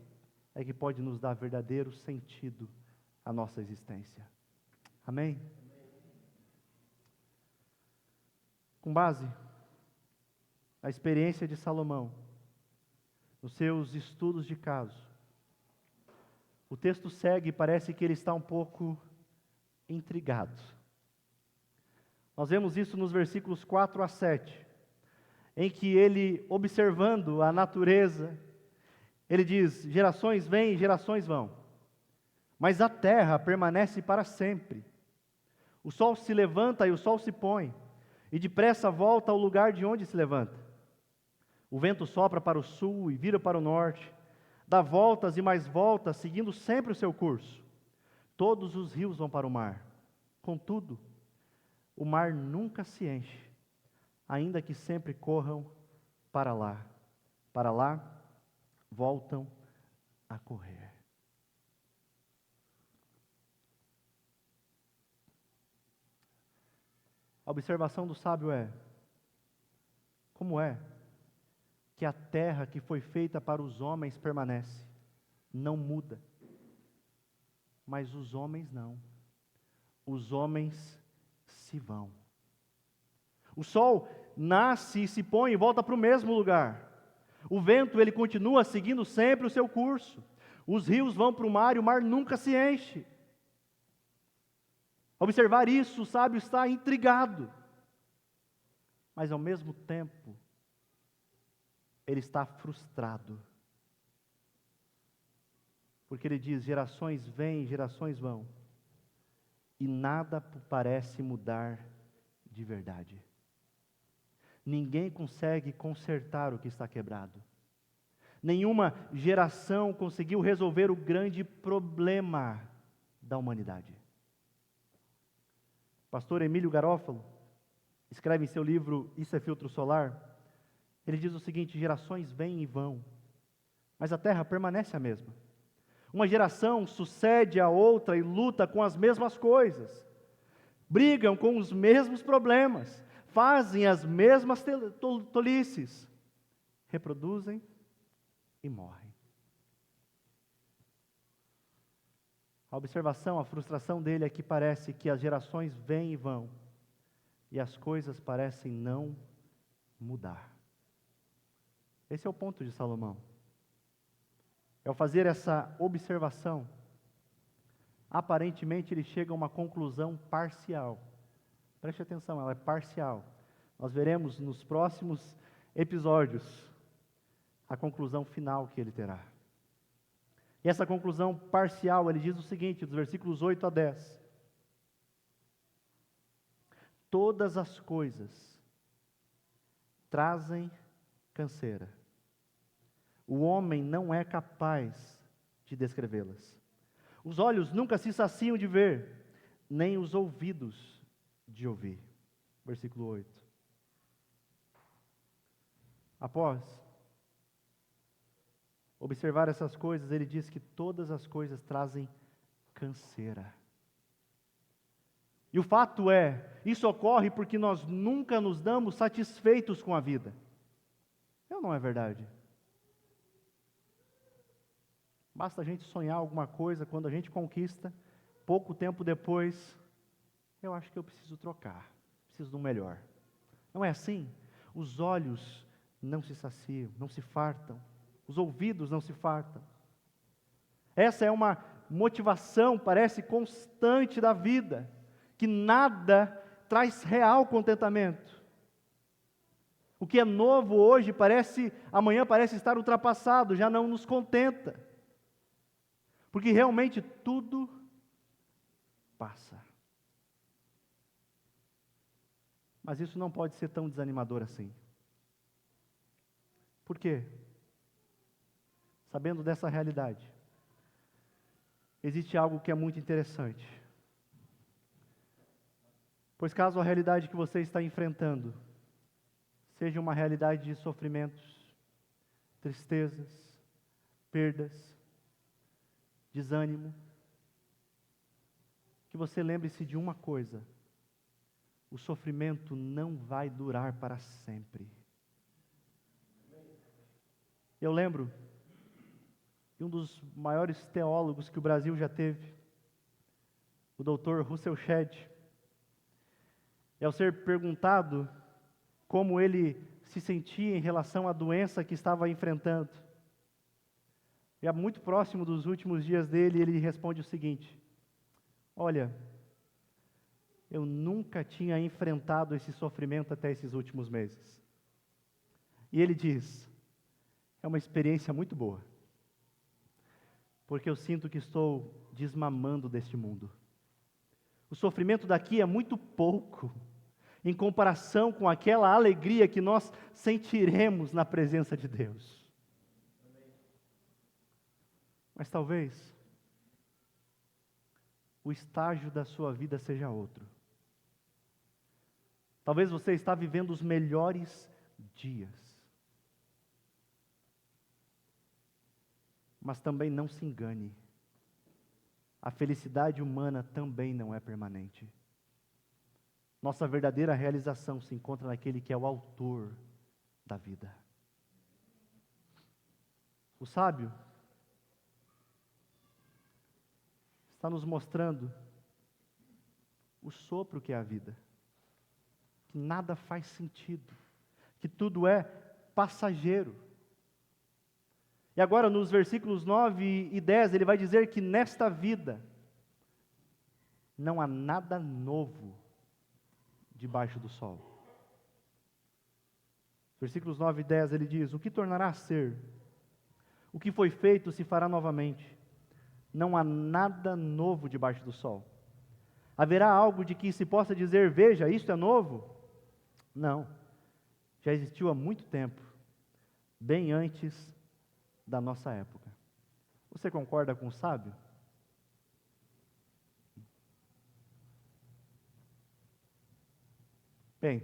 é que pode nos dar verdadeiro sentido à nossa existência. Amém? Com base na experiência de Salomão, nos seus estudos de caso, o texto segue e parece que ele está um pouco intrigado. Nós vemos isso nos versículos 4 a 7, em que ele, observando a natureza, ele diz, gerações vêm e gerações vão, mas a terra permanece para sempre. O sol se levanta e o sol se põe, e depressa volta ao lugar de onde se levanta. O vento sopra para o sul e vira para o norte, dá voltas e mais voltas, seguindo sempre o seu curso. Todos os rios vão para o mar. Contudo, o mar nunca se enche, ainda que sempre corram para lá. Para lá, voltam a correr. A observação do sábio é: como é que a terra que foi feita para os homens permanece, não muda, mas os homens não. Os homens se vão. O sol nasce e se põe e volta para o mesmo lugar. O vento, ele continua seguindo sempre o seu curso. Os rios vão para o mar e o mar nunca se enche. Ao observar isso, o sábio está intrigado, mas ao mesmo tempo, ele está frustrado, porque ele diz, gerações vêm, gerações vão, e nada parece mudar de verdade. Ninguém consegue consertar o que está quebrado. Nenhuma geração conseguiu resolver o grande problema da humanidade. Pastor Emílio Garófalo escreve em seu livro Isso é Filtro Solar, ele diz o seguinte: gerações vêm e vão, mas a terra permanece a mesma. Uma geração sucede a outra e luta com as mesmas coisas, brigam com os mesmos problemas, fazem as mesmas tolices, reproduzem e morrem. A observação, a frustração dele é que parece que as gerações vêm e vão, e as coisas parecem não mudar. Esse é o ponto de Salomão. Ao fazer essa observação, aparentemente ele chega a uma conclusão parcial. Preste atenção, ela é parcial. Nós veremos nos próximos episódios a conclusão final que ele terá. E essa conclusão parcial, ele diz o seguinte, dos versículos 8 a 10. Todas as coisas trazem canseira. O homem não é capaz de descrevê-las. Os olhos nunca se saciam de ver, nem os ouvidos de ouvir. Versículo 8. Após observar essas coisas, ele diz que todas as coisas trazem canseira. E o fato é, isso ocorre porque nós nunca nos damos satisfeitos com a vida. Não é verdade? Basta a gente sonhar alguma coisa, quando a gente conquista, pouco tempo depois, eu acho que eu preciso trocar, preciso de um melhor. Não é assim? Os olhos não se saciam, não se fartam, os ouvidos não se fartam. Essa é uma motivação, parece, constante da vida, que nada traz real contentamento. O que é novo hoje amanhã parece estar ultrapassado, já não nos contenta. Porque realmente tudo passa. Mas isso não pode ser tão desanimador assim. Por quê? Sabendo dessa realidade, existe algo que é muito interessante. Pois caso a realidade que você está enfrentando seja uma realidade de sofrimentos, tristezas, perdas, desânimo, que você lembre-se de uma coisa: o sofrimento não vai durar para sempre. Eu lembro de um dos maiores teólogos que o Brasil já teve, o Dr. Russell Shedd. E ao ser perguntado como ele se sentia em relação à doença que estava enfrentando, e é muito próximo dos últimos dias dele, ele responde o seguinte: olha, eu nunca tinha enfrentado esse sofrimento até esses últimos meses. E ele diz: é uma experiência muito boa, porque eu sinto que estou desmamando deste mundo. O sofrimento daqui é muito pouco, em comparação com aquela alegria que nós sentiremos na presença de Deus. Mas talvez o estágio da sua vida seja outro. Talvez você está vivendo os melhores dias. Mas também não se engane. A felicidade humana também não é permanente. Nossa verdadeira realização se encontra naquele que é o autor da vida. O sábio está nos mostrando o sopro que é a vida, que nada faz sentido, que tudo é passageiro. E agora nos versículos 9 e 10, ele vai dizer que nesta vida não há nada novo debaixo do sol. Versículos 9 e 10, ele diz: o que tornará a ser? O que foi feito se fará novamente. Não há nada novo debaixo do sol. Haverá algo de que se possa dizer, veja, isto é novo? Não. Já existiu há muito tempo, bem antes da nossa época. Você concorda com o sábio? Bem,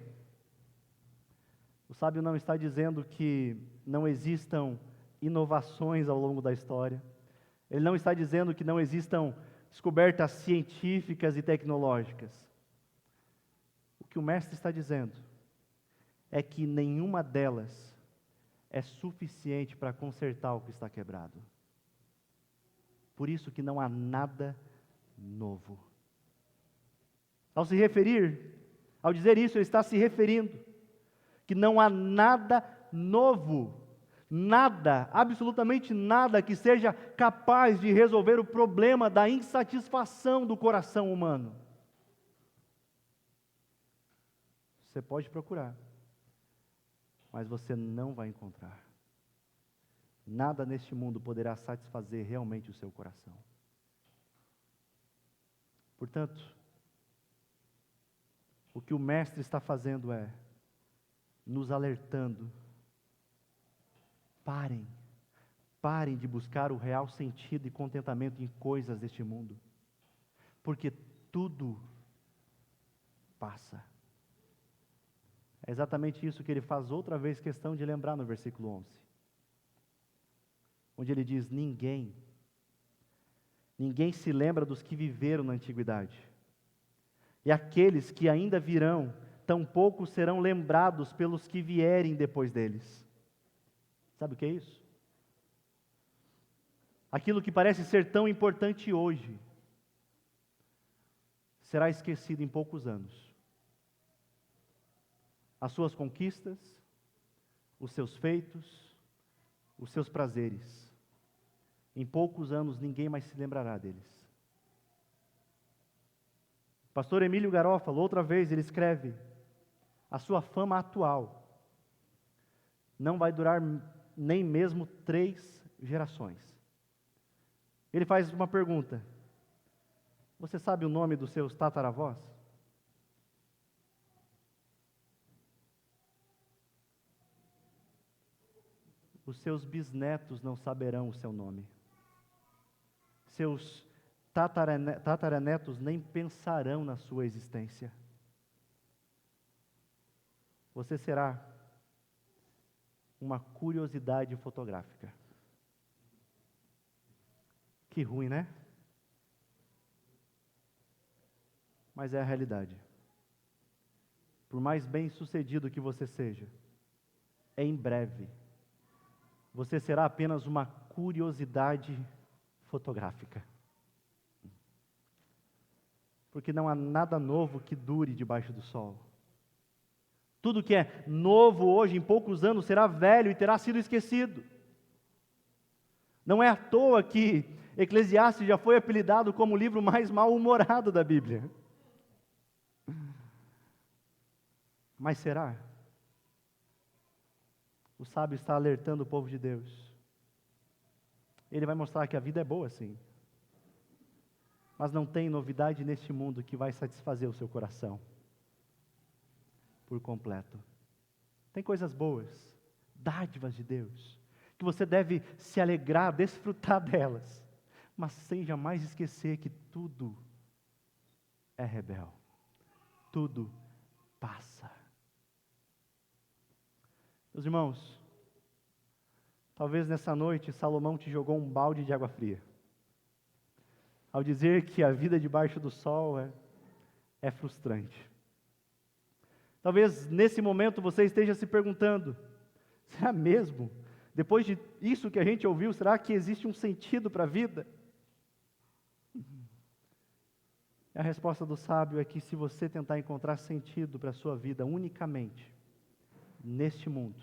o sábio não está dizendo que não existam inovações ao longo da história. Ele não está dizendo que não existam descobertas científicas e tecnológicas. O que o mestre está dizendo é que nenhuma delas é suficiente para consertar o que está quebrado. Por isso que não há nada novo. Ao dizer isso, ele está se referindo que não há nada novo, nada, absolutamente nada que seja capaz de resolver o problema da insatisfação do coração humano. Você pode procurar, mas você não vai encontrar. Nada neste mundo poderá satisfazer realmente o seu coração. Portanto, o que o mestre está fazendo é nos alertando. Parem de buscar o real sentido e contentamento em coisas deste mundo, porque tudo passa. É exatamente isso que ele faz outra vez questão de lembrar no versículo 11, onde ele diz, ninguém se lembra dos que viveram na antiguidade, e aqueles que ainda virão, tampouco serão lembrados pelos que vierem depois deles. Sabe o que é isso? Aquilo que parece ser tão importante hoje, será esquecido em poucos anos. As suas conquistas, os seus feitos, os seus prazeres. Em poucos anos ninguém mais se lembrará deles. Pastor Emílio Garófalo, outra vez, ele escreve, a sua fama atual não vai durar nem mesmo 3 gerações. Ele faz uma pergunta, você sabe o nome dos seus tataravós? Os seus bisnetos não saberão o seu nome. Seus tataranetos nem pensarão na sua existência. Você será uma curiosidade fotográfica. Que ruim, né? Mas é a realidade. Por mais bem-sucedido que você seja, em breve, você será apenas uma curiosidade fotográfica. Porque não há nada novo que dure debaixo do sol. Tudo que é novo hoje, em poucos anos, será velho e terá sido esquecido. Não é à toa que Eclesiastes já foi apelidado como o livro mais mal-humorado da Bíblia. Mas será? O sábio está alertando o povo de Deus. Ele vai mostrar que a vida é boa, sim. Mas não tem novidade neste mundo que vai satisfazer o seu coração por completo. Tem coisas boas, dádivas de Deus, que você deve se alegrar, desfrutar delas, mas sem jamais esquecer que tudo é rebelde, tudo passa. Meus irmãos, talvez nessa noite Salomão te jogou um balde de água fria, ao dizer que a vida debaixo do sol é frustrante. Talvez nesse momento você esteja se perguntando, será mesmo? Depois de isso que a gente ouviu, será que existe um sentido para a vida? A resposta do sábio é que se você tentar encontrar sentido para a sua vida unicamente neste mundo,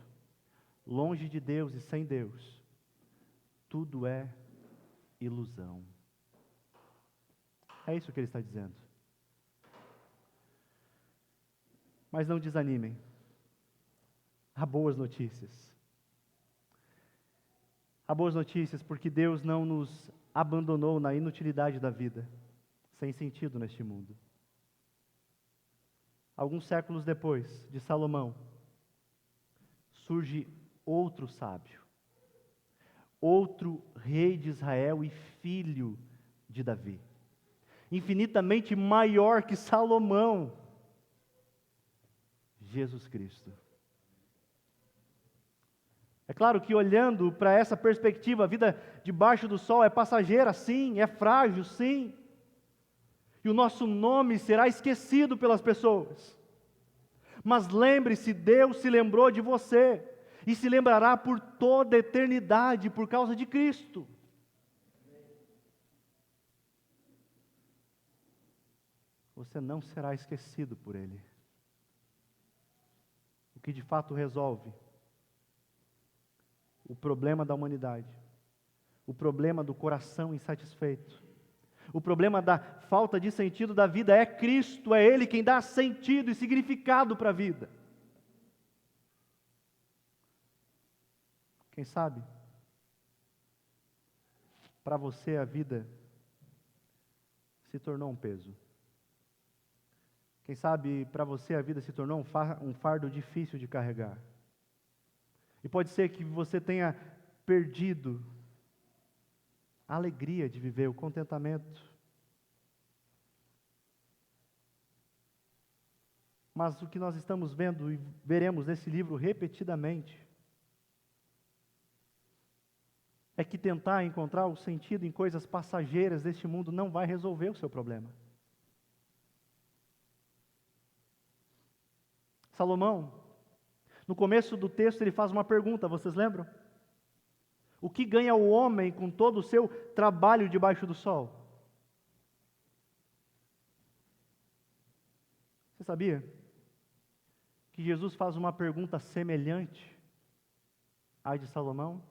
longe de Deus e sem Deus, tudo é ilusão. É isso que ele está dizendo. Mas não desanimem. Há boas notícias. Há boas notícias porque Deus não nos abandonou na inutilidade da vida, sem sentido neste mundo. alguns séculos depois de Salomão, surge outro sábio, outro rei de Israel e filho de Davi, infinitamente maior que Salomão, Jesus Cristo. É claro que olhando para essa perspectiva, a vida debaixo do sol é passageira, sim, é frágil, sim, e o nosso nome será esquecido pelas pessoas. Mas lembre-se, Deus se lembrou de você, e se lembrará por toda a eternidade, por causa de Cristo. Você não será esquecido por Ele. O que de fato resolve o problema da humanidade, o problema do coração insatisfeito, o problema da falta de sentido da vida é Cristo, é Ele quem dá sentido e significado para a vida. Quem sabe, para você a vida se tornou um peso. Quem sabe para você a vida se tornou um fardo difícil de carregar. E pode ser que você tenha perdido a alegria de viver, o contentamento. Mas o que nós estamos vendo e veremos nesse livro repetidamente é que tentar encontrar o sentido em coisas passageiras deste mundo não vai resolver o seu problema. Salomão, no começo do texto, ele faz uma pergunta, vocês lembram? O que ganha o homem com todo o seu trabalho debaixo do sol? Você sabia que Jesus faz uma pergunta semelhante à de Salomão?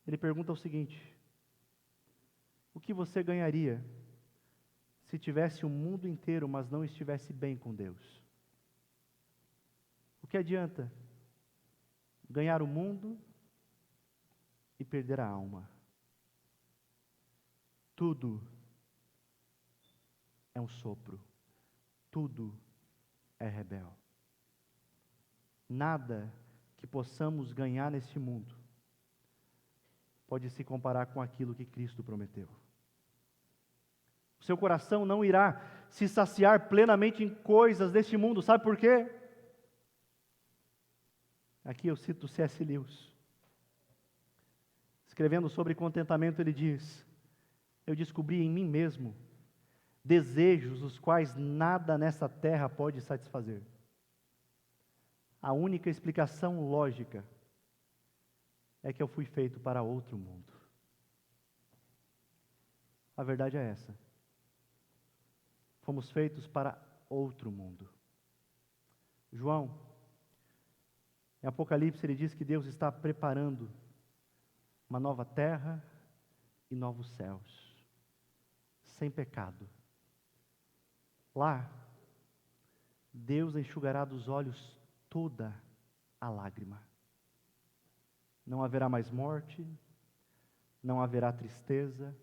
Ele pergunta o seguinte: o que você ganharia se tivesse o mundo inteiro, mas não estivesse bem com Deus? O que adianta ganhar o mundo e perder a alma? Tudo é um sopro, tudo é rebelde. Nada que possamos ganhar neste mundo pode se comparar com aquilo que Cristo prometeu. O seu coração não irá se saciar plenamente em coisas deste mundo, sabe por quê? Aqui eu cito C.S. Lewis. Escrevendo sobre contentamento, ele diz: eu descobri em mim mesmo desejos os quais nada nessa terra pode satisfazer. A única explicação lógica é que eu fui feito para outro mundo. A verdade é essa. Fomos feitos para outro mundo. João, em Apocalipse, ele diz que Deus está preparando uma nova terra e novos céus, sem pecado. Lá, Deus enxugará dos olhos toda a lágrima. Não haverá mais morte, não haverá tristeza,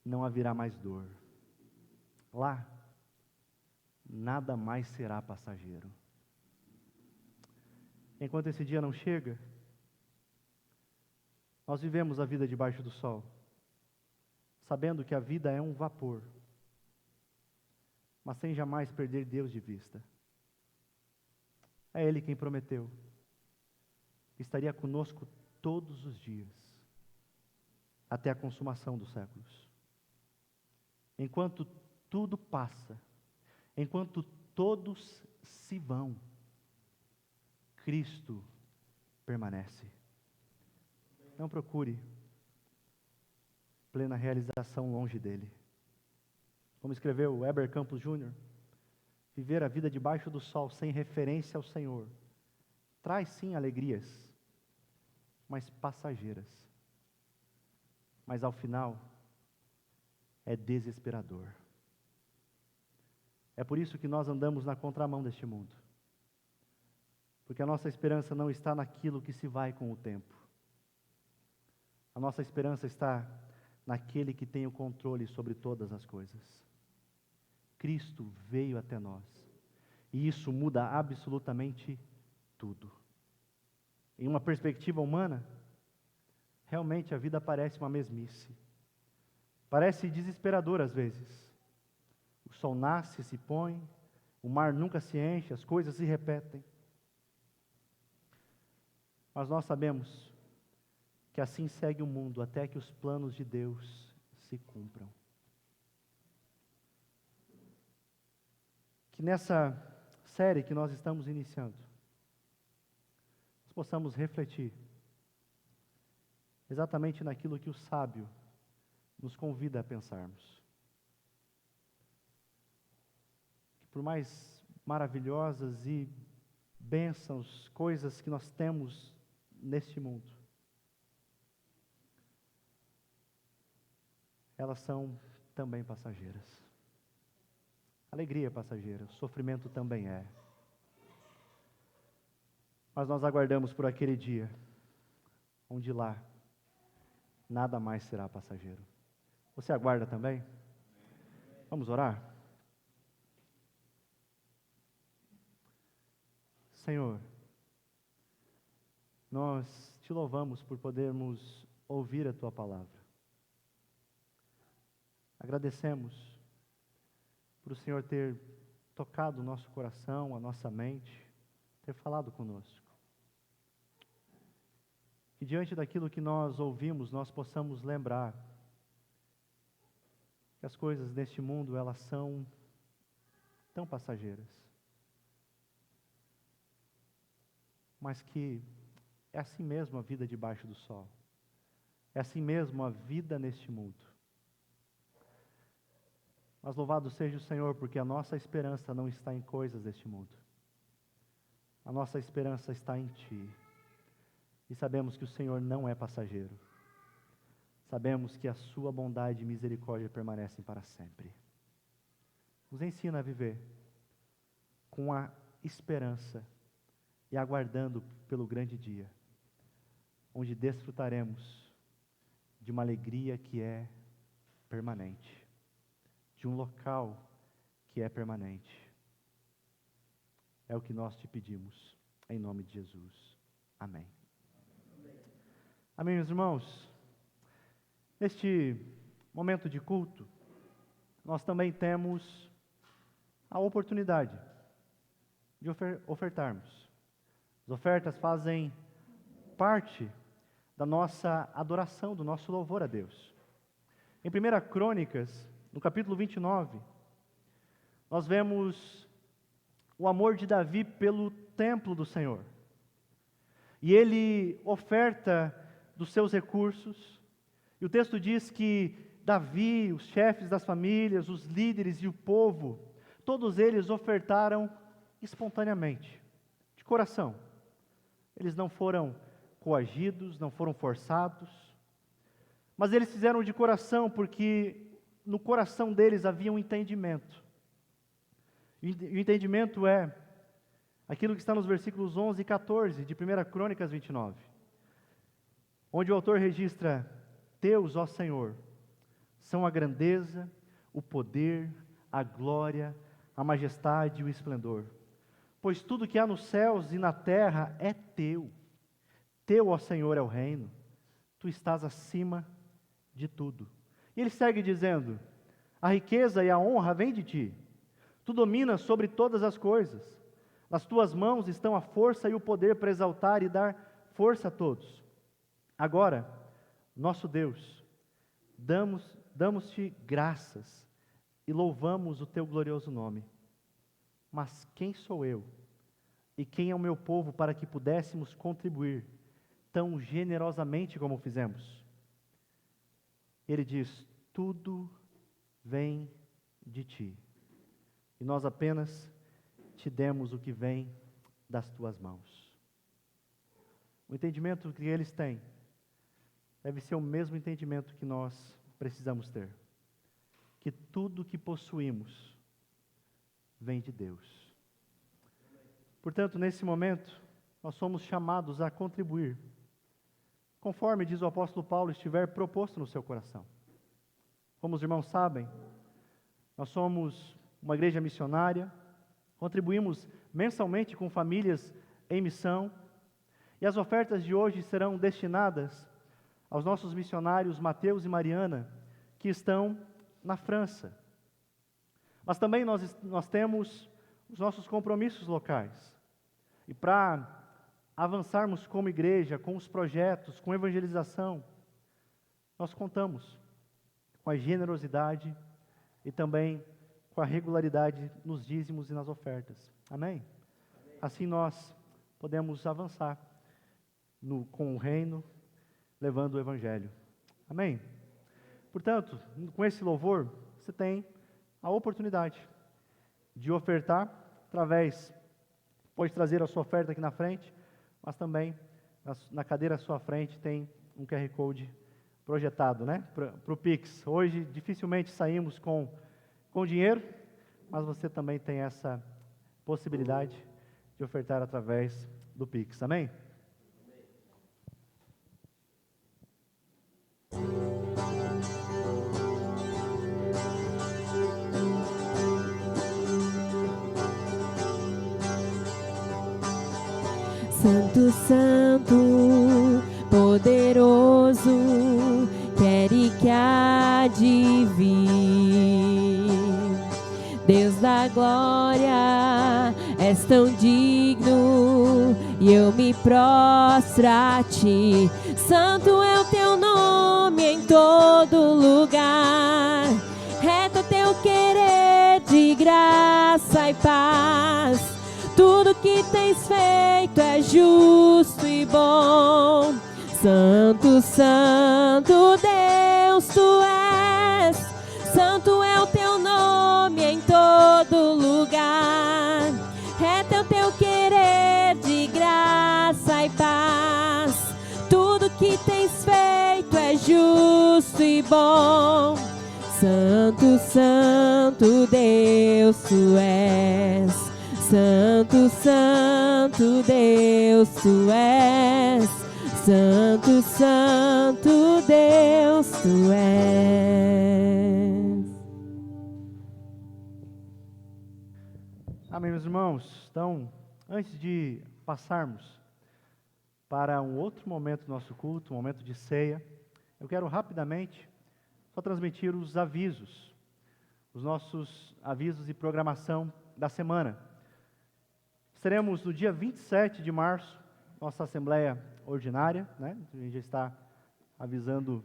não haverá mais dor. Lá, nada mais será passageiro. Enquanto esse dia não chega, nós vivemos a vida debaixo do sol, sabendo que a vida é um vapor, mas sem jamais perder Deus de vista. É Ele quem prometeu que estaria conosco todos os dias, até a consumação dos séculos. Enquanto tudo passa, enquanto todos se vão, Cristo permanece. Não procure plena realização longe dele. Como escreveu Heber Campos Jr., viver a vida debaixo do sol sem referência ao Senhor traz sim alegrias, mas passageiras. Mas ao final é desesperador. É por isso que nós andamos na contramão deste mundo. Porque a nossa esperança não está naquilo que se vai com o tempo. A nossa esperança está naquele que tem o controle sobre todas as coisas. Cristo veio até nós. E isso muda absolutamente tudo. Em uma perspectiva humana, realmente a vida parece uma mesmice. Parece desesperador às vezes. O sol nasce, se põe, o mar nunca se enche, as coisas se repetem. Mas nós sabemos que assim segue o mundo até que os planos de Deus se cumpram. Que nessa série que nós estamos iniciando, nós possamos refletir exatamente naquilo que o sábio nos convida a pensarmos. Que por mais maravilhosas e bênçãos, coisas que nós temos neste mundo, elas são também passageiras. Alegria é passageira, sofrimento também é. Mas nós aguardamos por aquele dia, onde lá nada mais será passageiro. Você aguarda também? Vamos orar? Senhor, nós te louvamos por podermos ouvir a tua palavra. Agradecemos por o Senhor ter tocado o nosso coração, a nossa mente, ter falado conosco. Que diante daquilo que nós ouvimos, nós possamos lembrar que as coisas neste mundo, elas são tão passageiras, mas que é assim mesmo a vida debaixo do sol, é assim mesmo a vida neste mundo. Mas louvado seja o Senhor, porque a nossa esperança não está em coisas deste mundo. A nossa esperança está em Ti. E sabemos que o Senhor não é passageiro. Sabemos que a Sua bondade e misericórdia permanecem para sempre. Nos ensina a viver com a esperança e aguardando pelo grande dia, onde desfrutaremos de uma alegria que é permanente, de um local que é permanente. É o que nós te pedimos, em nome de Jesus. Amém. Amém, meus irmãos? Neste momento de culto, nós também temos a oportunidade de ofertarmos. As ofertas fazem parte da nossa adoração, do nosso louvor a Deus. Em 1 Crônicas, no capítulo 29, nós vemos o amor de Davi pelo templo do Senhor. E ele oferta dos seus recursos. E o texto diz que Davi, os chefes das famílias, os líderes e o povo, todos eles ofertaram espontaneamente, de coração. Eles não foram coagidos, não foram forçados, mas eles fizeram de coração porque no coração deles havia um entendimento. E o entendimento é aquilo que está nos versículos 11 e 14 de 1 Crônicas 29, onde o autor registra: Teus, ó Senhor, são a grandeza, o poder, a glória, a majestade e o esplendor. Pois tudo que há nos céus e na terra é teu. Teu, ó Senhor, é o reino. Tu estás acima de tudo. E ele segue dizendo: a riqueza e a honra vêm de ti. Tu dominas sobre todas as coisas. Nas tuas mãos estão a força e o poder para exaltar e dar força a todos. Agora, nosso Deus, damos-te graças e louvamos o teu glorioso nome. Mas quem sou eu e quem é o meu povo para que pudéssemos contribuir tão generosamente como fizemos? Ele diz: tudo vem de ti, e nós apenas te demos o que vem das tuas mãos. O entendimento que eles têm deve ser o mesmo entendimento que nós precisamos ter, que tudo que possuímos vem de Deus. Portanto, nesse momento, nós somos chamados a contribuir, conforme diz o apóstolo Paulo, estiver proposto no seu coração. Como os irmãos sabem, nós somos uma igreja missionária, contribuímos mensalmente com famílias em missão, e as ofertas de hoje serão destinadas aos nossos missionários Mateus e Mariana, que estão na França. Mas também nós temos os nossos compromissos locais. E para avançarmos como igreja, com os projetos, com evangelização, nós contamos com a generosidade e também com a regularidade nos dízimos e nas ofertas. Amém? Assim nós podemos avançar com o reino, levando o evangelho. Amém? Portanto, com esse louvor, você tem a oportunidade de ofertar pode trazer a sua oferta aqui na frente, mas também na cadeira à sua frente tem um QR Code projetado, né? Para o Pix. Hoje dificilmente saímos com dinheiro, mas você também tem essa possibilidade de ofertar através do Pix. Amém? Santo, Santo, poderoso, quer e que há de vir. Deus da glória, és tão digno, e eu me prostro a ti. Santo é o teu nome em todo lugar, reto é teu querer de graça e paz. Tudo que tens feito é justo e bom. Santo, Santo Deus tu és, santo é o teu nome em todo lugar. Reto é o teu querer de graça e paz. Tudo que tens feito é justo e bom. Santo, Santo Deus tu és. Santo, Santo Deus tu és, Santo, Santo Deus tu és. Amém, meus irmãos. Então, antes de passarmos para um outro momento do nosso culto, um momento de ceia, eu quero rapidamente só transmitir os nossos avisos e programação da semana. Teremos no dia 27 de março, nossa Assembleia Ordinária, né? A gente já está avisamos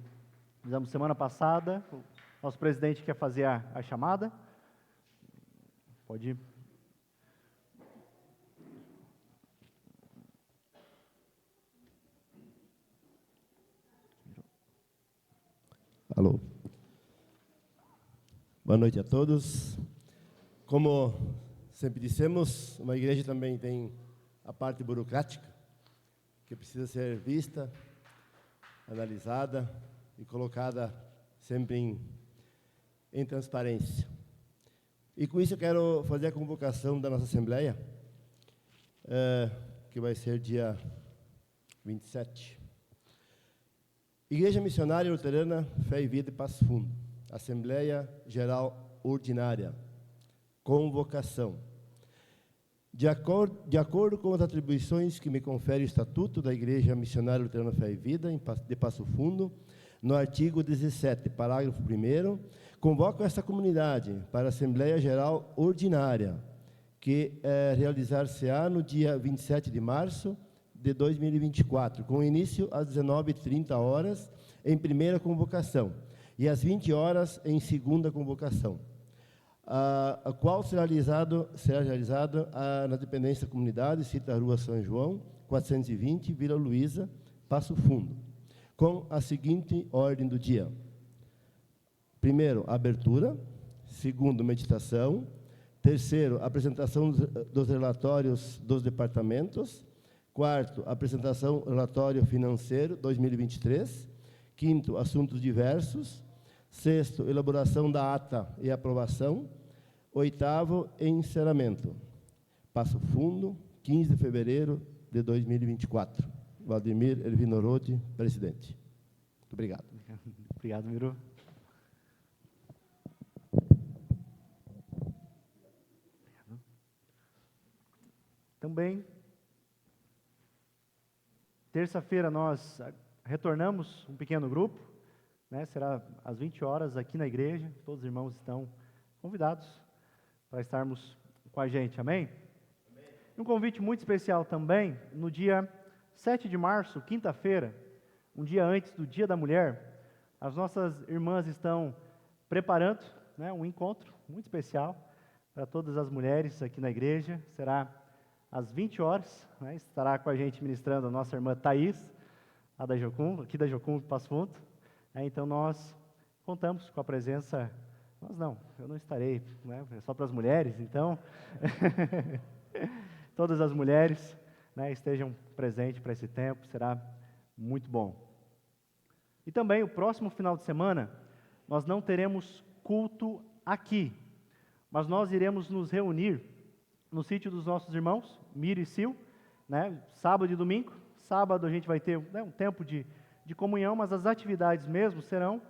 semana passada, o nosso presidente quer fazer a chamada. Pode ir. Alô. Boa noite a todos. Como sempre dissemos, uma igreja também tem a parte burocrática, que precisa ser vista, analisada e colocada sempre em transparência. E com isso eu quero fazer a convocação da nossa Assembleia, que vai ser dia 27. Igreja Missionária Luterana, Fé e Vida e Passo Fundo, Assembleia Geral Ordinária, convocação. De acordo com as atribuições que me confere o Estatuto da Igreja Missionária Luterana Fé e Vida de Passo Fundo, no artigo 17, parágrafo 1º, convoco esta comunidade para a Assembleia Geral Ordinária, que realizar-se-á no dia 27 de março de 2024, com início às 19h30 em primeira convocação e às 20 horas em segunda convocação, a qual será realizado na dependência da comunidade, cita a Rua São João, 420, Vila Luísa, Passo Fundo, com a seguinte ordem do dia. Primeiro, abertura. Segundo, meditação. Terceiro, apresentação dos relatórios dos departamentos. Quarto, apresentação do relatório financeiro 2023. Quinto, assuntos diversos. Sexto, elaboração da ata e aprovação. Oitavo, encerramento. Passo Fundo, 15 de fevereiro de 2024. Valdemir Elvinorodi, presidente. Muito obrigado. Obrigado, Miro. Também, terça-feira nós retornamos um pequeno grupo, né? Será às 20 horas aqui na igreja. Todos os irmãos estão convidados para estarmos com a gente, amém? Um convite muito especial também, no dia 7 de março, quinta-feira, um dia antes do Dia da Mulher, as nossas irmãs estão preparando, né, um encontro muito especial para todas as mulheres aqui na igreja. Será às 20 horas, né, estará com a gente ministrando a nossa irmã Thaís, aqui da Jocum, Passo Fundo. Então nós contamos com a presença, eu não estarei, né, é só para as mulheres, então todas as mulheres, né, estejam presentes para esse tempo, será muito bom. E também o próximo final de semana, nós não teremos culto aqui, mas nós iremos nos reunir no sítio dos nossos irmãos, Miro e Sil, né, sábado e domingo. Sábado a gente vai ter, né, um tempo de comunhão, mas as atividades mesmo serão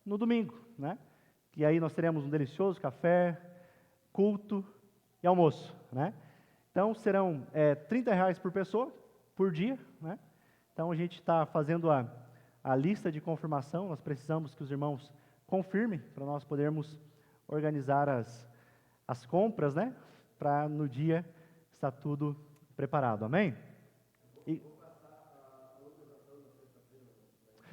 no domingo, né? E aí nós teremos um delicioso café, culto e almoço, né? Então serão R$30 por pessoa, por dia, né? Então a gente está fazendo a lista de confirmação. Nós precisamos que os irmãos confirmem para nós podermos organizar as compras, né? Para no dia estar tudo preparado, amém?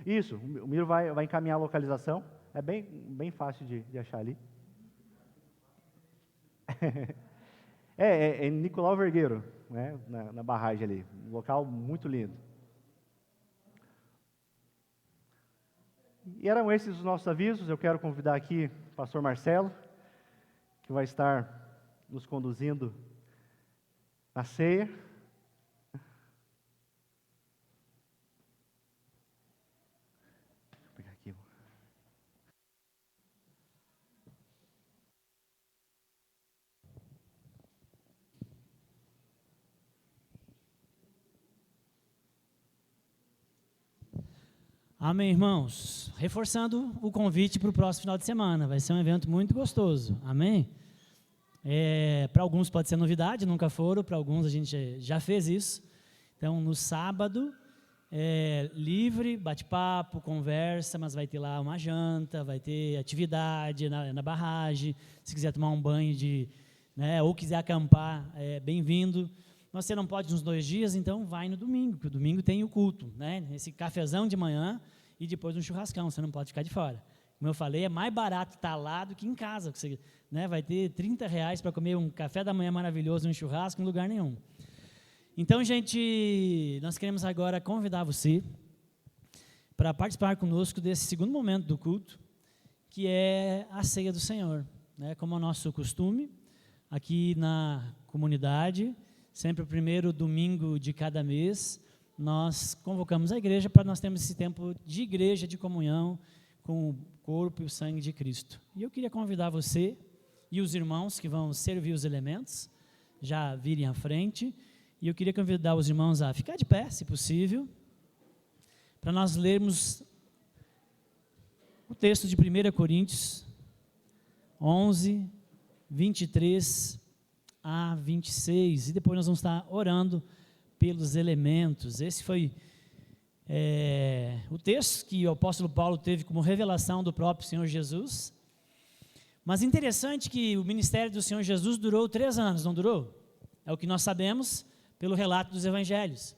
Isso, o Miro vai encaminhar a localização, é bem fácil de achar ali. É Nicolau Vergueiro, né, na barragem ali, um local muito lindo. E eram esses os nossos avisos. Eu quero convidar aqui o pastor Marcelo, que vai estar nos conduzindo na ceia. Deixa eu pegar aqui. Amém, irmãos. Reforçando o convite para o próximo final de semana. Vai ser um evento muito gostoso. Amém? Para alguns pode ser novidade, nunca foram. Para alguns a gente já fez isso. Então, no sábado, livre, bate-papo, conversa, mas vai ter lá uma janta, vai ter atividade na barragem. Se quiser tomar um banho ou quiser acampar, bem-vindo. Mas você não pode nos 2 dias, então vai no domingo, porque o domingo tem o culto, né? Esse cafezão de manhã e depois um churrascão, você não pode ficar de fora. Como eu falei, é mais barato estar lá do que em casa, você, né, vai ter R$30 para comer um café da manhã maravilhoso, um churrasco, em lugar nenhum. Então, gente, nós queremos agora convidar você para participar conosco desse segundo momento do culto, que é a ceia do Senhor, né? Como é o nosso costume, aqui na comunidade, sempre o primeiro domingo de cada mês, nós convocamos a igreja para nós termos esse tempo de igreja, de comunhão com o corpo e o sangue de Cristo. E eu queria convidar você e os irmãos que vão servir os elementos, já virem à frente, e eu queria convidar os irmãos a ficar de pé, se possível, para nós lermos o texto de 1 Coríntios 11, 23 a 26, e depois nós vamos estar orando pelos elementos. Esse foi o texto que o apóstolo Paulo teve como revelação do próprio Senhor Jesus. Mas interessante que o ministério do Senhor Jesus durou 3 anos, não durou? É o que nós sabemos pelo relato dos evangelhos.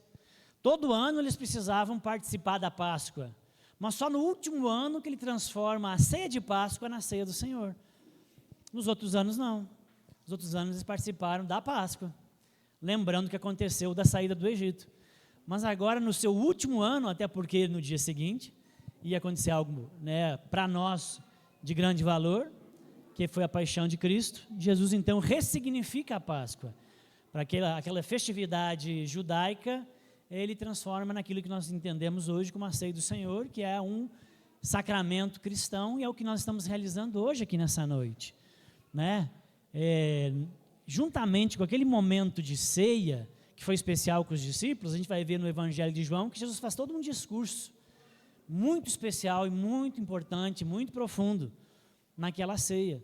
Todo ano eles precisavam participar da Páscoa, mas só no último ano que ele transforma a ceia de Páscoa na ceia do Senhor. Nos outros anos não. Nos outros anos eles participaram da Páscoa, lembrando o que aconteceu da saída do Egito. Mas agora, no seu último ano, até porque no dia seguinte ia acontecer algo, né, para nós de grande valor, que foi a paixão de Cristo, Jesus então ressignifica a Páscoa. Para aquela festividade judaica, ele transforma naquilo que nós entendemos hoje como a ceia do Senhor, que é um sacramento cristão, e é o que nós estamos realizando hoje aqui nessa noite, né? Juntamente com aquele momento de ceia, que foi especial com os discípulos, a gente vai ver no Evangelho de João, que Jesus faz todo um discurso muito especial e muito importante, muito profundo, naquela ceia,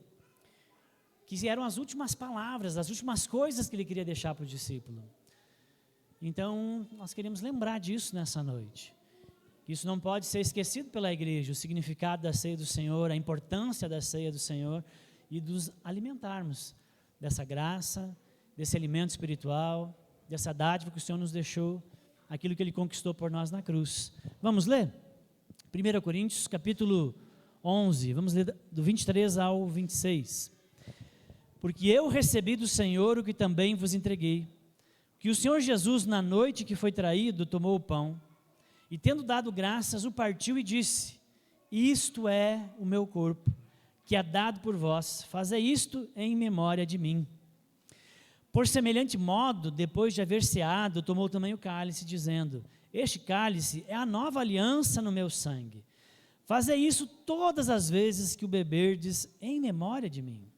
que eram as últimas palavras, as últimas coisas que ele queria deixar para o discípulo. Então, nós queremos lembrar disso nessa noite. Isso não pode ser esquecido pela igreja, o significado da ceia do Senhor, a importância da ceia do Senhor e dos alimentarmos dessa graça, desse alimento espiritual, dessa dádiva que o Senhor nos deixou, aquilo que Ele conquistou por nós na cruz. Vamos ler? 1 Coríntios, capítulo 11, vamos ler do 23 ao 26. Porque eu recebi do Senhor o que também vos entreguei, que o Senhor Jesus, na noite que foi traído, tomou o pão, e tendo dado graças, o partiu e disse: isto é o meu corpo, que é dado por vós, fazei isto em memória de mim. Por semelhante modo, depois de haver ceado, tomou também o cálice, dizendo: este cálice é a nova aliança no meu sangue. Fazei isso todas as vezes que o beberdes em memória de mim.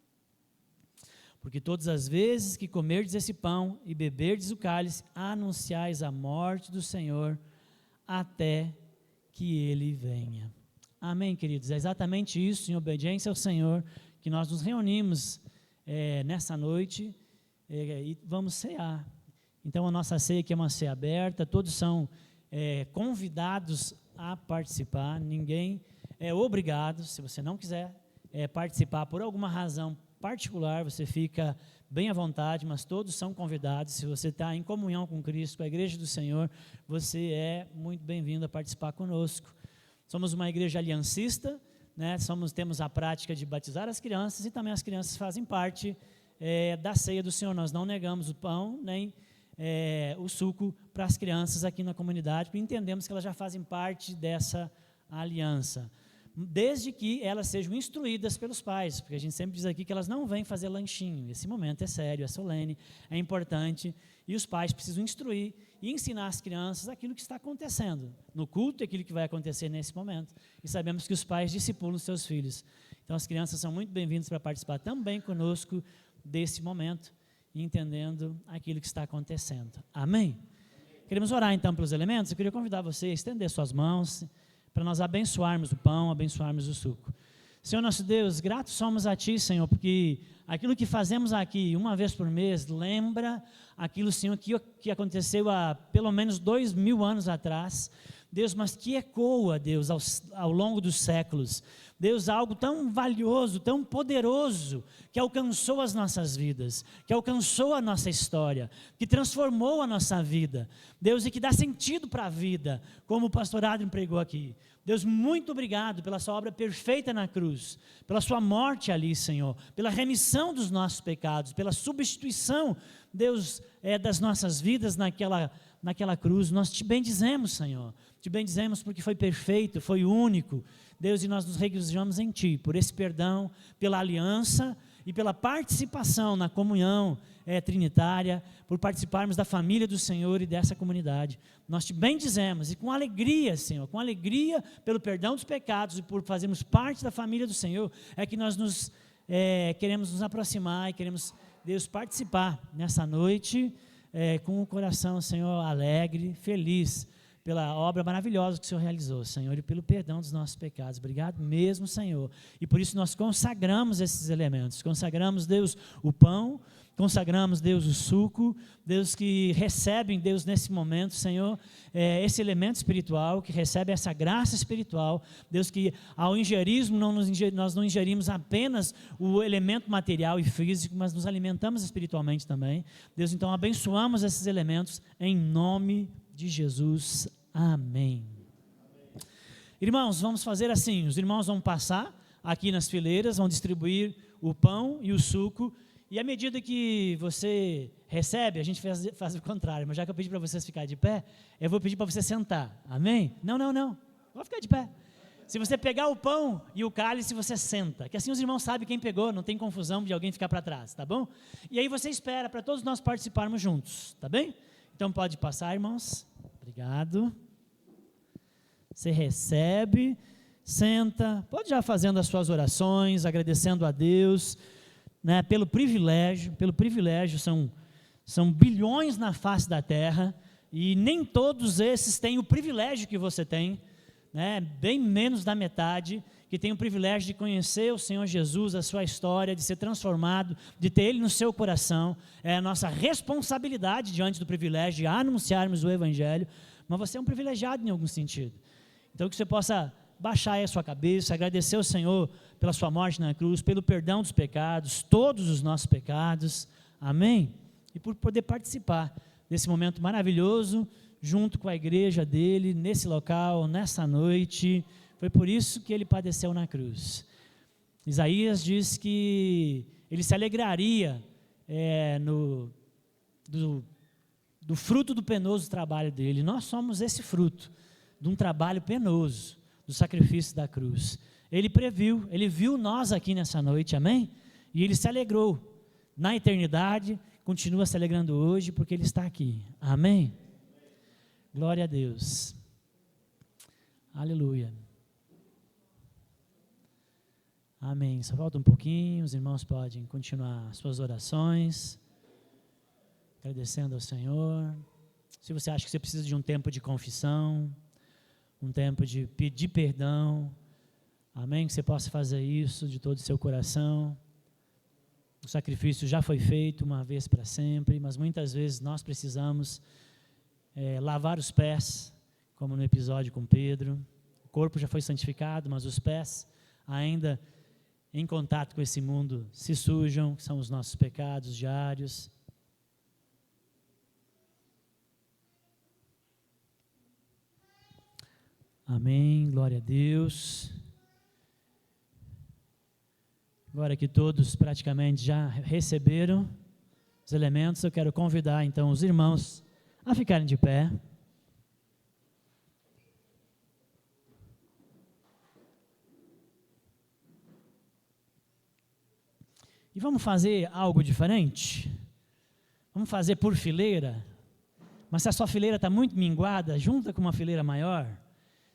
Porque todas as vezes que comerdes esse pão e beberdes o cálice, anunciais a morte do Senhor até que Ele venha. Amém, queridos? É exatamente isso, em obediência ao Senhor, que nós nos reunimos nessa noite e vamos cear. Então, a nossa ceia aqui é uma ceia aberta, todos são convidados a participar, ninguém é obrigado. Se você não quiser participar por alguma razão particular, você fica bem à vontade, mas todos são convidados. Se você está em comunhão com Cristo, com a igreja do Senhor, você é muito bem-vindo a participar conosco. Somos uma igreja aliancista, né? Temos a prática de batizar as crianças, e também as crianças fazem parte da ceia do Senhor. Nós não negamos o pão, nem o suco para as crianças aqui na comunidade, porque entendemos que elas já fazem parte dessa aliança, desde que elas sejam instruídas pelos pais, porque a gente sempre diz aqui que elas não vêm fazer lanchinho. Esse momento é sério, é solene, é importante, e os pais precisam instruir e ensinar as crianças aquilo que está acontecendo no culto, aquilo que vai acontecer nesse momento, e sabemos que os pais discipulam seus filhos. Então as crianças são muito bem-vindas para participar também conosco desse momento, entendendo aquilo que está acontecendo. Amém? Queremos orar então pelos elementos. Eu queria convidar você a estender suas mãos para nós abençoarmos o pão, abençoarmos o suco. Senhor nosso Deus, gratos somos a Ti, Senhor, porque aquilo que fazemos aqui uma vez por mês lembra aquilo, Senhor, que aconteceu há pelo menos 2000 anos atrás, Deus, mas que ecoa, Deus, ao longo dos séculos. Deus, algo tão valioso, tão poderoso, que alcançou as nossas vidas, que alcançou a nossa história, que transformou a nossa vida, Deus, e que dá sentido para a vida, como o pastor Adrian pregou aqui. Deus, muito obrigado pela sua obra perfeita na cruz, pela sua morte ali, Senhor, pela remissão dos nossos pecados, pela substituição, Deus, das nossas vidas naquela cruz. Nós te bendizemos, Senhor, te bendizemos porque foi perfeito, foi único, Deus, e nós nos regozijamos em Ti, por esse perdão, pela aliança e pela participação na comunhão trinitária, por participarmos da família do Senhor e dessa comunidade. Nós te bendizemos e com alegria, Senhor, com alegria pelo perdão dos pecados e por fazermos parte da família do Senhor, é que nós queremos nos aproximar e queremos, Deus, participar nessa noite com o coração, Senhor, alegre, feliz, pela obra maravilhosa que o Senhor realizou, Senhor, e pelo perdão dos nossos pecados. Obrigado mesmo, Senhor. E por isso nós consagramos esses elementos. Consagramos, Deus, o pão, consagramos, Deus, o suco, Deus, que recebem, Deus, nesse momento, Senhor, esse elemento espiritual, que recebe essa graça espiritual, Deus, que ao ingerismo nós não ingerimos apenas o elemento material e físico, mas nos alimentamos espiritualmente também. Deus, então abençoamos esses elementos em nome de Jesus. Amém. Irmãos, vamos fazer assim, os irmãos vão passar aqui nas fileiras, vão distribuir o pão e o suco, e à medida que você recebe, a gente faz o contrário, mas já que eu pedi para vocês ficarem de pé, eu vou pedir para você sentar, amém? Não, vou ficar de pé. Se você pegar o pão e o cálice, você senta, que assim os irmãos sabem quem pegou, não tem confusão de alguém ficar para trás, tá bom? E aí você espera para todos nós participarmos juntos, tá bem? Então pode passar, irmãos. Obrigado. Você recebe, senta, pode já fazendo as suas orações, agradecendo a Deus, né, pelo privilégio, são bilhões na face da terra, e nem todos esses têm o privilégio que você tem, né, bem menos da metade, que tem o privilégio de conhecer o Senhor Jesus, a sua história, de ser transformado, de ter Ele no seu coração. É a nossa responsabilidade diante do privilégio de anunciarmos o Evangelho, mas você é um privilegiado em algum sentido. Então que você possa baixar aí a sua cabeça, agradecer ao Senhor pela sua morte na cruz, pelo perdão dos pecados, todos os nossos pecados, amém? E por poder participar desse momento maravilhoso, junto com a igreja dele, nesse local, nessa noite. Foi por isso que ele padeceu na cruz. Isaías diz que ele se alegraria do fruto do penoso trabalho dele. Nós somos esse fruto de um trabalho penoso, do sacrifício da cruz. Ele previu, ele viu nós aqui nessa noite, amém? E ele se alegrou na eternidade, continua se alegrando hoje porque ele está aqui, amém? Glória a Deus, aleluia. Amém. Só falta um pouquinho, os irmãos podem continuar suas orações, agradecendo ao Senhor. Se você acha que você precisa de um tempo de confissão, um tempo de pedir perdão, amém, que você possa fazer isso de todo o seu coração. O sacrifício já foi feito uma vez para sempre, mas muitas vezes nós precisamos lavar os pés, como no episódio com Pedro. O corpo já foi santificado, mas os pés ainda em contato com esse mundo se sujam, que são os nossos pecados diários. Amém, glória a Deus. Agora que todos praticamente já receberam os elementos, eu quero convidar então os irmãos a ficarem de pé. E vamos fazer algo diferente? Vamos fazer por fileira? Mas se a sua fileira está muito minguada, junta com uma fileira maior.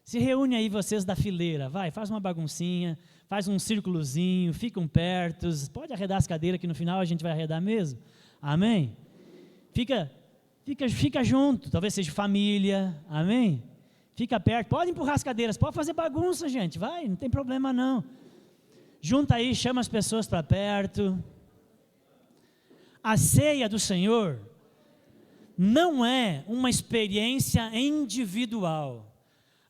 Se reúne aí vocês da fileira, faz uma baguncinha, faz um círculozinho, ficam perto, pode arredar as cadeiras que no final a gente vai arredar mesmo, amém? Fica junto, talvez seja família, amém? Fica perto, pode empurrar as cadeiras, pode fazer bagunça, gente, vai, não tem problema não. Junta aí, chama as pessoas para perto. A ceia do Senhor não é uma experiência individual.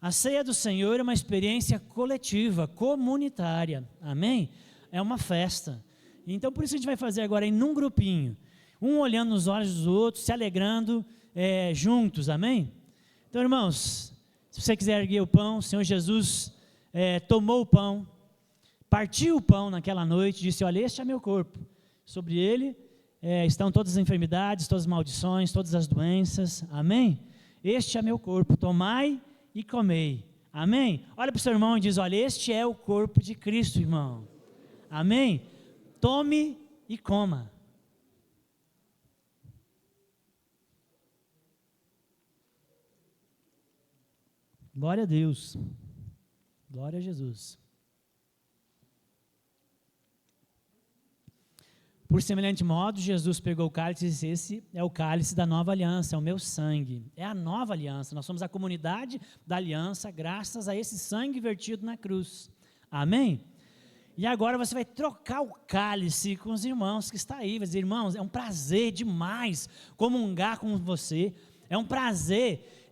A ceia do Senhor é uma experiência coletiva, comunitária, amém? É uma festa. Então, por isso a gente vai fazer agora em um grupinho, um olhando nos olhos dos outros, se alegrando juntos, amém? Então, irmãos, se você quiser erguer o pão, o Senhor Jesus tomou o pão, partiu o pão naquela noite, disse, olha, este é meu corpo, sobre ele estão todas as enfermidades, todas as maldições, todas as doenças, amém? Este é meu corpo, tomai e comei, amém? Olha para o seu irmão e diz, olha, este é o corpo de Cristo, irmão, amém? Tome e coma. Glória a Deus, glória a Jesus. Por semelhante modo, Jesus pegou o cálice e disse, esse é o cálice da nova aliança, é o meu sangue, é a nova aliança, nós somos a comunidade da aliança, graças a esse sangue vertido na cruz, amém? E agora você vai trocar o cálice com os irmãos que está aí, vai dizer, irmãos, é um prazer demais comungar com você, é um prazer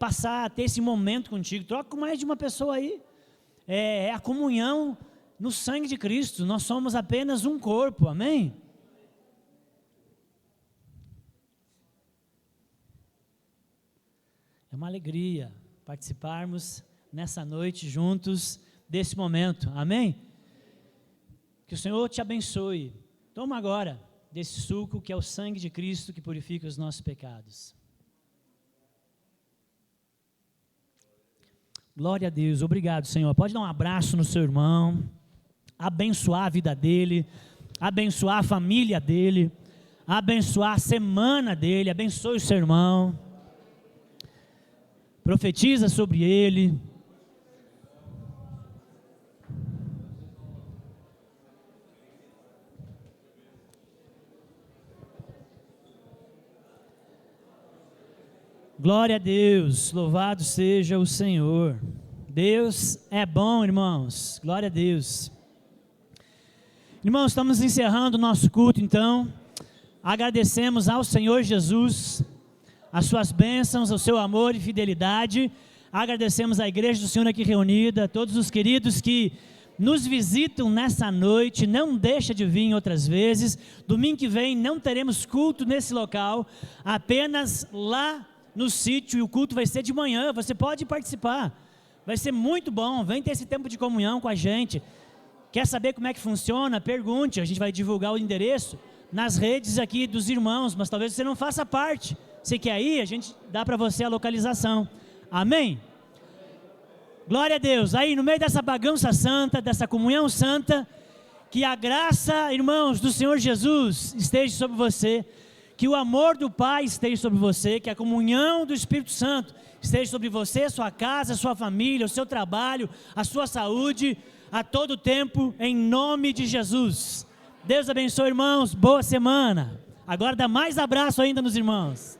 passar a ter esse momento contigo, troca com mais de uma pessoa aí, é a comunhão no sangue de Cristo, nós somos apenas um corpo, amém? É uma alegria participarmos nessa noite juntos desse momento, amém? Que o Senhor te abençoe. Toma agora desse suco que é o sangue de Cristo que purifica os nossos pecados. Glória a Deus, obrigado, Senhor. Pode dar um abraço no seu irmão, abençoar a vida dele, abençoar a família dele, abençoar a semana dele, abençoe o seu irmão, profetiza sobre ele. Glória a Deus, louvado seja o Senhor. Deus é bom, irmãos. Glória a Deus. Irmãos, estamos encerrando o nosso culto, então. Agradecemos ao Senhor Jesus as suas bênçãos, o seu amor e fidelidade. Agradecemos à igreja do Senhor aqui reunida, a todos os queridos que nos visitam nessa noite. Não deixa de vir outras vezes. Domingo que vem não teremos culto nesse local, apenas lá no sítio, e o culto vai ser de manhã. Você pode participar, vai ser muito bom. Vem ter esse tempo de comunhão com a gente. Quer saber como é que funciona? Pergunte. A gente vai divulgar o endereço nas redes aqui dos irmãos, mas talvez você não faça parte. Você quer ir? A gente dá para você a localização. Amém? Glória a Deus. Aí no meio dessa bagunça santa, dessa comunhão santa, que a graça, irmãos, do Senhor Jesus esteja sobre você, que o amor do Pai esteja sobre você, que a comunhão do Espírito Santo esteja sobre você, sua casa, sua família, o seu trabalho, a sua saúde, a todo tempo, em nome de Jesus. Deus abençoe, irmãos. Boa semana. Agora dá mais abraço ainda nos irmãos.